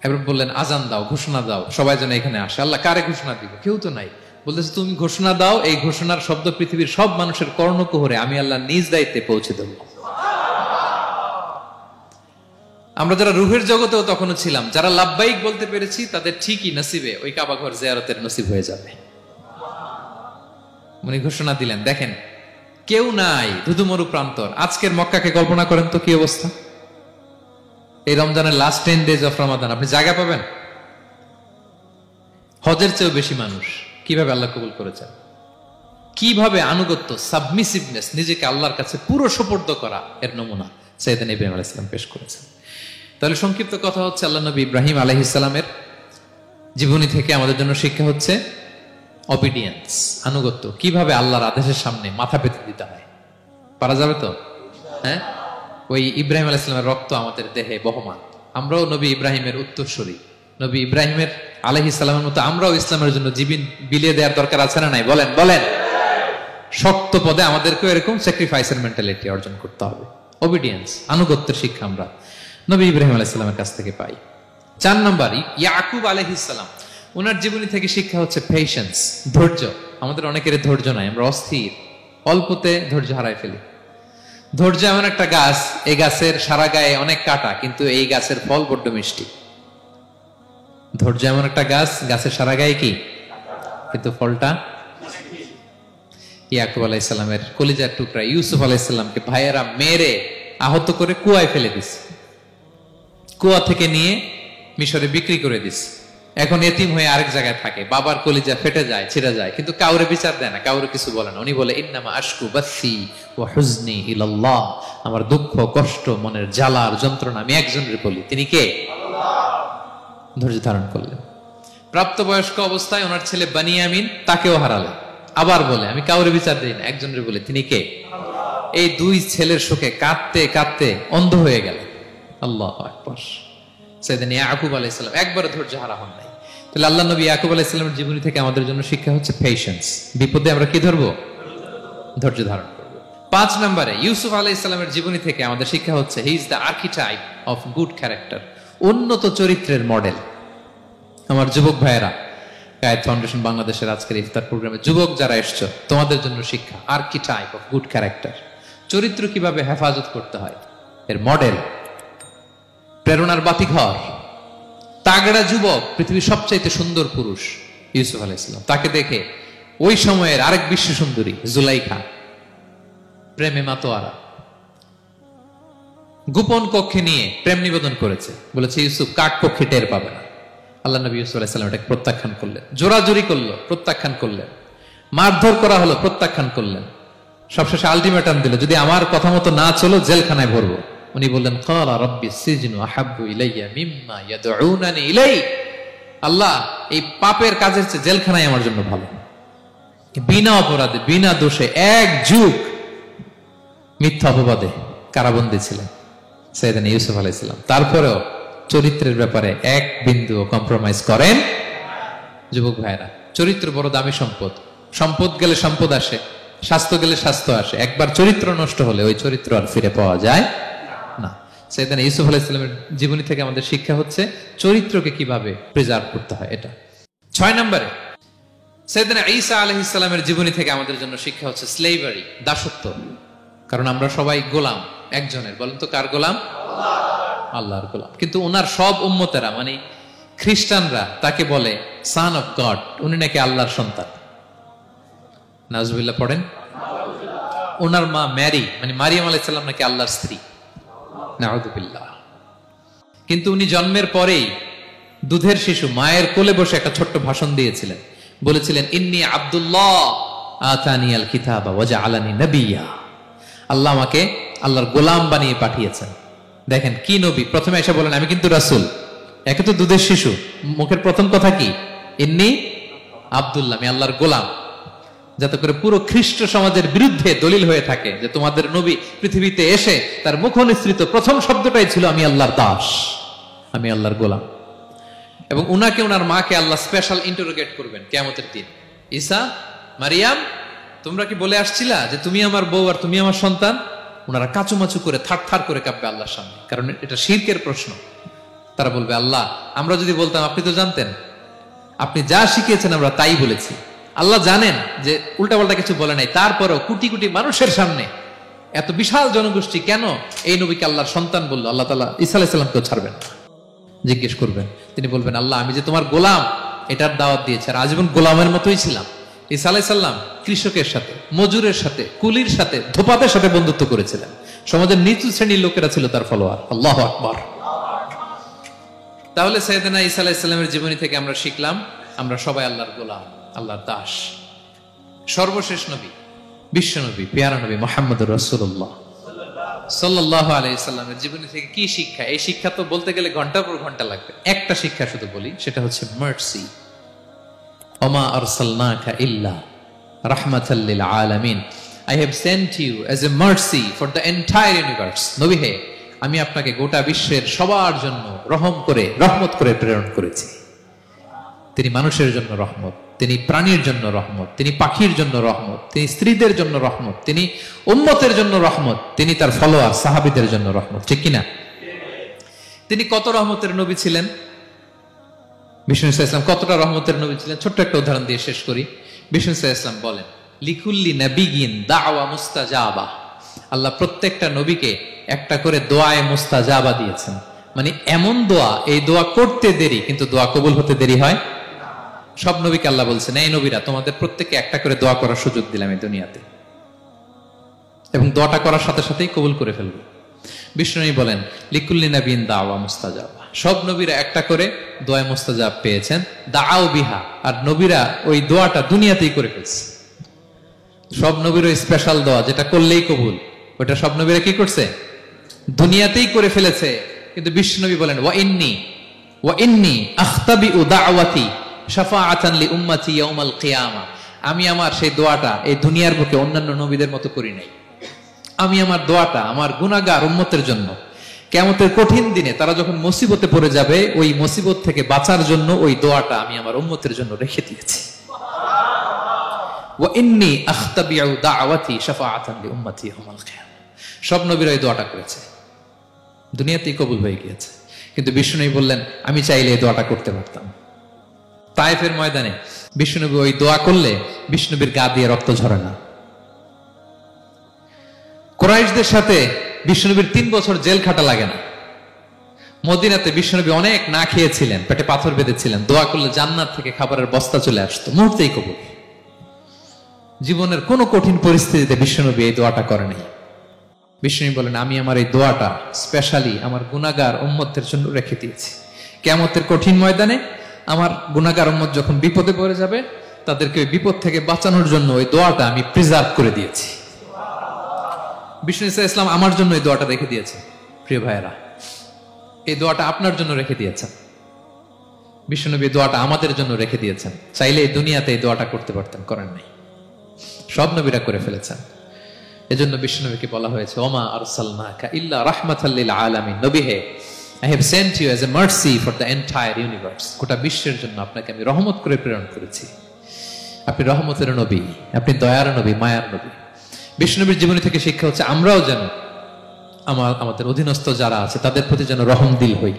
এবার বললেন আজান দাও, ঘোষণা দাও, সবাই যেন এখানে আসে। আল্লাহ কারে ঘোষণা দিব? কেউ তো নাই। বলতেছে তুমি ঘোষণা দাও, এই ঘোষণার শব্দ পৃথিবীর সব মানুষের কর্ণকুহরে আমি আল্লাহ নিজ দায়িত্বে পৌঁছে দেব। আমরা যারা রুহের জগতেও তখনও ছিলাম, যারা লাব্বাইক বলতে পেরেছি, তাদের ঠিকই নসিবে ওই কাবা ঘর জিয়ারতের নসিব হয়ে যাবে। উনি ঘোষণা দিলেন, দেখেন কেউ নাই, ধুধুমরু প্রান্তর। আজকের মক্কাকে কল্পনা করেন তো কি অবস্থা। এই রমজানের লাস্ট 10 days অফ রমাদান আপনি জায়গা পাবেন? হজের চেয়েও বেশি মানুষ। কিভাবে আল্লাহ কবুল করেছেন, কিভাবে আনুগত্য, সাবমিসিভনেস, নিজেকে আল্লাহর কাছে পুরো সুপর্দ করা, এর নমুনা সাইয়েদনা ইব্রাহিম আলাইহিস সালাম পেশ করেছেন। তাহলে সংক্ষিপ্ত কথা হচ্ছে, আল্লাহ নবী ইব্রাহিম আলাইহিস সালামের জীবনী থেকে আমাদের জন্য শিক্ষা হচ্ছে অবিডিয়েন্স, আনুগত্য। কিভাবে আল্লাহর আদেশের সামনে মাথা পেতে দিতে হয়। পারা যাবে তো? হ্যাঁ, ওই ইব্রাহিম আলাইহিস সালামের রক্ত আমাদের দেহে বহমান। আমরাও নবী ইব্রাহিমের উত্তরসূরি। নবী ইব্রাহিমের আলাইহিস সালামের মতো আমরাও ইসলামের জন্য জীবন বিলিয়ে দেওয়ার দরকার আছে না নাই? বলেন বলেন। শক্ত পদে আমাদেরকেও এরকম স্যাক্রিফাইসের মেন্টালিটি অর্জন করতে হবে। অবিডিয়েন্স, আনুগত্যের শিক্ষা আমরা নবী ইব্রাহিম আলাইহিস সালামের কাছ থেকে পাই। 4 নম্বর, ইয়াকুব আলাইহিস সালাম, ওনার জীবনী থেকে শিক্ষা হচ্ছে পেশেন্স, ধৈর্য। আমাদের অনেকের ধৈর্য নাই, আমরা অস্থির, অল্পতে ধৈর্য হারাই ফেলি। ধৈর্য এমন একটা গাছ, এই গাছের সারা গায়ে অনেক কাঁটা, কিন্তু এই গাছের ফল বড্ড মিষ্টি। ধৈর্য এমন একটা গাছ, গাছের সারা গায়ে কি, কিন্তু ফলটা। ইয়াকুব আলাইহিস সালামের কলিজার টুকরা ইউসুফ আলাইহিস সালামকে ভাইয়েরা মেরে আহত করে কুয়ায় ফেলে দিছে। কুয়া থেকে নিয়ে মিশরে বিক্রি করে দিছে। এখন এতিম হয়ে আরেক জায়গায় থাকে, বাবার কলিজা ফেটে যায়, ছিঁড়ে যায়, কিন্তু কাউরে বিচার দেয় না, কাউরে কিছু বলে না। উনি বলে ইন্নামা আশকু বাসি ওয়া হুজনি ইলাল্লাহ, আমার দুঃখ কষ্ট মনের জ্বালার যন্ত্রণা আমি একজনের বলি, তিনি কে? আল্লাহ। ধৈর্য ধারণ করলেন। প্রাপ্তবয়স্ক অবস্থায় ওনার ছেলে বানিয়ামিন, তাকেও হারালেন। আবার বলে আমি কাউরে বিচার দেই না, একজনের বলে, তিনি কে? আল্লাহ। এই দুই ছেলের শোকে কাঁদতে কাঁদতে অন্ধ হয়ে গেল। আল্লাহু আকবার। সাইয়েদনা ইয়াকুব আলাইহিস সালাম একবারও ধৈর্য হারা হন নাই। তাহলে আল্লাহ নবী ইয়াকুব আলাইহিস সালামের জীবনী থেকে আমাদের জন্য শিক্ষা হচ্ছে পেশেন্স। বিপদে আমরা কি ধরবো? ধৈর্য ধারণ করব। 5 নম্বরে, ইউসুফ আলাইহিস সালামের জীবনী থেকে আমাদের শিক্ষা হচ্ছে he is the archetype of good character, উন্নত চরিত্রের মডেল। আমার যুবক ভাইয়েরা, কায়েদ ফাউন্ডেশন বাংলাদেশের আজকের ইফতার প্রোগ্রামে যুবক যারা এসছো, তোমাদের জন্য শিক্ষা আর্কিটাইপ অফ গুড ক্যারেক্টার, চরিত্র কিভাবে হেফাজত করতে হয়, এর মডেল, প্রেরণার বাতিঘর, তাগড়া যুবক, পৃথিবীর সবচাইতে সুন্দর পুরুষ ইউসুফ আলাইহিস সালাম। তাকে দেখে ওই সময়ের আরেক বিশ্ব সুন্দরী জুলাইখা প্রেমে মাতোয়ারা, গোপন কক্ষে নিয়ে প্রেম নিবেদন করেছে, বলেছে ইউসুফ কাক পক্ষে টের পাবে না। আল্লাহ নবী ইউসুফ আলাইহিস সালাম এটাকে প্রত্যাখ্যান করলেন। জোরাজুরি করলো, প্রত্যাখ্যান করলেন। মারধর করা হলো, প্রত্যাখ্যান করলেন। সবশেষে আলটিমেটাম দিল, যদি আমার কথা মতো না চলো জেলখানায় ভরবো। উনি বললেন ক্বালা রাব্বি সিজনু আহাব্বু ইলাইয়া মিম্মা ইয়াদউনানি ইলাই, আল্লাহ এই পাপের কাজের চেয়ে জেলখানায় আমার জন্য ভালো। বিনা অপরাধে বিনা দোষে 1 যুগ মিথ্যা অপবাদে কারাবন্দী ছিলেন সাইয়েদনা ইউসুফ আলাইহিস সালাম। তারপরেও চরিত্রের ব্যাপারে 1 বিন্দুও কম্প্রোমাইজ করেন। যুবক ভাইরা, চরিত্র বড় দামি সম্পদ। সম্পদ গেলে সম্পদ আসে, স্বাস্থ্য গেলে স্বাস্থ্য আসে, একবার চরিত্র নষ্ট হলে ওই চরিত্র আর ফিরে পাওয়া যায় না। সাইয়েদনা ইউসুফ আলাইহিস সালামের জীবনী থেকে আমাদের শিক্ষা হচ্ছে চরিত্রকে কিভাবে প্রিজার্ভ করতে হয়। এটা 6 নম্বরে, সাইয়েদনা ঈসা আলাইহিস সালামের জীবনী থেকে আমাদের জন্য শিক্ষা হচ্ছে স্লেভারি, দাসত্ব। কারণ আমরা সবাই গোলাম একজনের। বলেন তো কার গোলাম? আল্লাহর গোলাম। কিন্তু ওনার সব উম্মতেরা, মানে খ্রিস্টানরা তাকে বলে সান অফ গড, উনি নাকি আল্লাহর সন্তান। নাউজুবিল্লাহ পড়েন। ওনার মা ম্যারি মানে মারিয়াম আলাইহিস সালাম নাকি আল্লাহর স্ত্রী, নাউযুবিল্লাহ। কিন্তু উনি জন্মের পরেই দুধের শিশু মায়ের কোলে বসে একটা ছোট্ট ভাষণ দিয়েছিলেন, বলেছিলেন ইন্নী আব্দুল্লাহ আতানিয়াল কিতাবা ওয়া জাআলানি নাবিয়্যা। আল্লাহ আমাকে আল্লাহর গোলাম বানিয়ে পাঠিয়েছেন। দেখেন কি নবী, প্রথমে এসে বলেন আমি কিন্তু রাসূল, একে তো দুধের শিশু, মুখের প্রথম কথা কি ইন্নী আব্দুল্লাহ, আমি আল্লাহর গোলাম, যাতে করে পুরো খ্রিস্ট সমাজের বিরুদ্ধে দলিল হয়ে থাকে যে তোমাদের নবী পৃথিবীতে এসে তার মুখ নিঃসৃত প্রথম শব্দটাই ছিল আমি আল্লাহর দাস, আমি আল্লাহর গোলাম। এবং উনাকে ওনার মাকে আল্লাহ স্পেশাল ইন্টারোগেট করবেন কিয়ামতের দিন, ঈসা মারিয়াম তোমরা কি বলে আসছিলা যে তুমি আমার বউ আর তুমি আমার সন্তান? ওনারা কাচুমাচু করে থার করে কাঁপবে আল্লাহর সামনে, কারণ এটা শিরকের প্রশ্ন। তারা বলবে আল্লাহ আমরা যদি বলতাম আপনি তো জানতেন, আপনি যা শিখিয়েছেন আমরা তাই বলেছি। আল্লাহ জানেন যে উল্টাপাল্টা কিছু বলে নাই, তারপরও কোটি কোটি মানুষের সামনে এত বিশাল জনগোষ্ঠী কেন এই নবীকে আল্লাহর সন্তান বললো? আল্লাহ তাআলা ঈসা আলাইহিস সালামকেও ছাড়বেন না, জিজ্ঞেস করবেন। তিনি বলবেন আল্লাহ আমি যে তোমার গোলাম এটার দাওয়াত দিয়েছি, আর আজীবন গোলামের মতোই ছিলাম। ঈসা আলাইহিস সালাম কৃষকের সাথে, মজুরের সাথে, কুলির সাথে, ধোপাতের সাথে বন্ধুত্ব করেছিলেন। সমাজের নিচু শ্রেণীর লোকেরা ছিল তার ফলোয়ার। আল্লাহু আকবার। তাহলে সাইয়েদনা ঈসা আলাইহিস সালামের জীবনী থেকে আমরা শিখলাম আমরা সবাই আল্লাহর গোলাম, আল্লাহর দাস। সর্বশেষ নবী, বিশ্ব নবী, পেয়ারা নবী মুহাম্মদুর রাসূলুল্লাহ সাল্লাল্লাহু আলাইহি সাল্লামের জীবনী থেকে কি শিক্ষা? এই শিক্ষা তো বলতে গেলে ঘন্টার পর ঘন্টা লাগবে। একটা শিক্ষা শুধু বলি, সেটা হচ্ছে মার্সি। ওমা আরসালনাকা ইল্লা রাহমাতাল লিল আলামিন। I have sent you as a mercy for the entire universe. নবী হে, আমি আপনাকে গোটা বিশ্বের সবার জন্য রহমত করে প্রেরণ করেছি। তিনি মানুষের জন্য রহমত, তিনি প্রাণীর জন্য রহমত, তিনি পাখির জন্য রহমত, তিনি স্ত্রীদের জন্য রহমত, তিনি উম্মতের জন্য রহমত, তিনি তার ফলোয়ার সাহাবীদের জন্য রহমত। ঠিক কিনা? তিনি কত রহমতের নবী ছিলেন? বিষ্ণু ইসলাম কতটা রহমতের নবী ছিলেন? ছোট্ট একটা উদাহরণ দিয়ে শেষ করি। বিষ্ণু ইসলাম বলেন লিকুল্লি নাবিয়িন দাওয়া মুস্তাজাবা। আল্লাহ প্রত্যেকটা নবীকে একটা করে দোয়ায়ে মুস্তাজাবা দিয়েছেন। মানে এমন দোয়া, এই দোয়া করতে দেরি কিন্তু দোয়া কবুল হতে দেরি হয়। সব নবীকে আল্লাহ বলছেন এই নবীরা তোমাদের প্রত্যেককে একটা করে দোয়া করার সুযোগ দিলাম এই দুনিয়াতে, এবং দোয়াটা করার সাথে সাথেই কবুল করে ফেলবে। বিষ্ণু বলেন লিকুল্লি নাবিয়িন দাওয়া মুস্তাজাবা। সব নবীরা একটা করে দোয়া মুস্তাজাব পেয়েছেন, দাআউ বিহা। আর নবীরা ওই দোয়াটা দুনিয়াতেই করে ফেলছে। সব নবীর ওই স্পেশাল দোয়া যেটা করলেই কবুল, ওটা সব নবীরা কি করছে? দুনিয়াতেই করে ফেলেছে। কিন্তু বিশ্বনবী বলেন ওয়া ইন্নী আখতাবিউ দাওয়াতি শাফাআতান লি উম্মতি ইয়াউমাল কিয়ামা। আমি আমার সেই দোয়াটা এই দুনিয়ার বুকে অন্যান্য নবীদের মতো করি নাই। আমি আমার দোয়াটা আমার গুনাহগার উম্মতের জন্য কিয়ামতের কঠিন দিনে তারা যখন মুসিবতে পড়ে যাবে, ওই মুসিবত থেকে বাঁচার জন্য ওই দোয়াটা আমি আমার উম্মতের জন্য রেখে দিয়েছি। ওয়া ইন্নী আখতাবিউ দাওয়াতি শাফাআতান লি উম্মতি ইয়াউমাল কিয়ামা। সব নবীরা এই দোয়াটা করেছে, দুনিয়াতেই কবুল হয়ে গিয়েছে। কিন্তু বিষ্ণুনবী বললেন আমি চাইলে এই দোয়াটা করতে পারতাম। তায়েফের ময়দানে বিষ্ণুনবী ওই দোয়া করলে বিষ্ণুনবীর গা দিয়ে রক্ত ঝরে না। কুরাইশদের সাথে বিষ্ণুনবীর 3 বছর জেল খাটা লাগে না। মদিনাতে বিষ্ণুনবী অনেক না খেয়েছিলেন, পেটে পাথর বেঁধেছিলেন, দোয়া করলে জান্নাত থেকে খাবারের বস্তা চলে আসতো, মুহূর্তেই কবুল। জীবনের কোন কঠিন পরিস্থিতিতে বিষ্ণুনবী এই দোয়াটা করে নাই। বিষ্ণু বলেন আমি আমার এই দোয়াটা স্পেশালি আমার গুনাহগার উম্মতের জন্য রেখে দিয়েছি। কিয়ামতের কঠিন ময়দানে আমার গুনাহগার উম্মত যখন বিপদে পড়ে যাবে, তাদেরকে ওই বিপদ থেকে বাঁচানোর জন্য ওই দোয়াটা আমি প্রিজার্ভ করে দিয়েছি। বিষ্ণু ইসলাম আমার জন্য এই দোয়াটা রেখে দিয়েছে। প্রিয় ভাইয়েরা, এই দোয়াটা আপনার জন্য রেখে দিয়েছেন। বিষ্ণুনবী দোয়াটা আমাদের জন্য রেখে দিয়েছেন। চাইলে এই দুনিয়াতে এই দোয়াটা করতে পারতেন, করেন নাই। সব নবীরা করে ফেলেছেন। এজন্য বিষ্ণুনবীকে বলা হয়েছে ওমা আরসালনাকা ইল্লা রাহমাতাল লিল আলামিন। নবী হে, I have sent you as a mercy for the entire universe. গোটা বিশ্বের জন্য আপনাকে আমি রহমত করে প্রেরণ করেছি। আপনি রহমতের নবী, আপনি দয়ার নবী, মায়ার নবী। বিষ্ণুনবীর জীবনী থেকে শিক্ষা হচ্ছে আমরাও যেন আমাদের অধীনস্থ যারা আছে তাদের প্রতি যেন রহমদিল হই।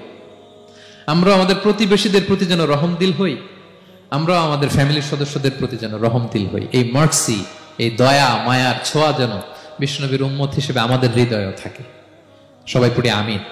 আমরা আমাদের প্রতিবেশীদের প্রতি যেন রহমদিল হই। আমরা আমাদের ফ্যামিলির সদস্যদের প্রতি যেন রহমদিল হই। এই মার্সি, এই দয়া মায়ার ছোঁয়া যেন বিষ্ণুনবীর উম্মত হিসেবে আমাদের হৃদয়েও থাকে। সবাই পড়ি আমিন।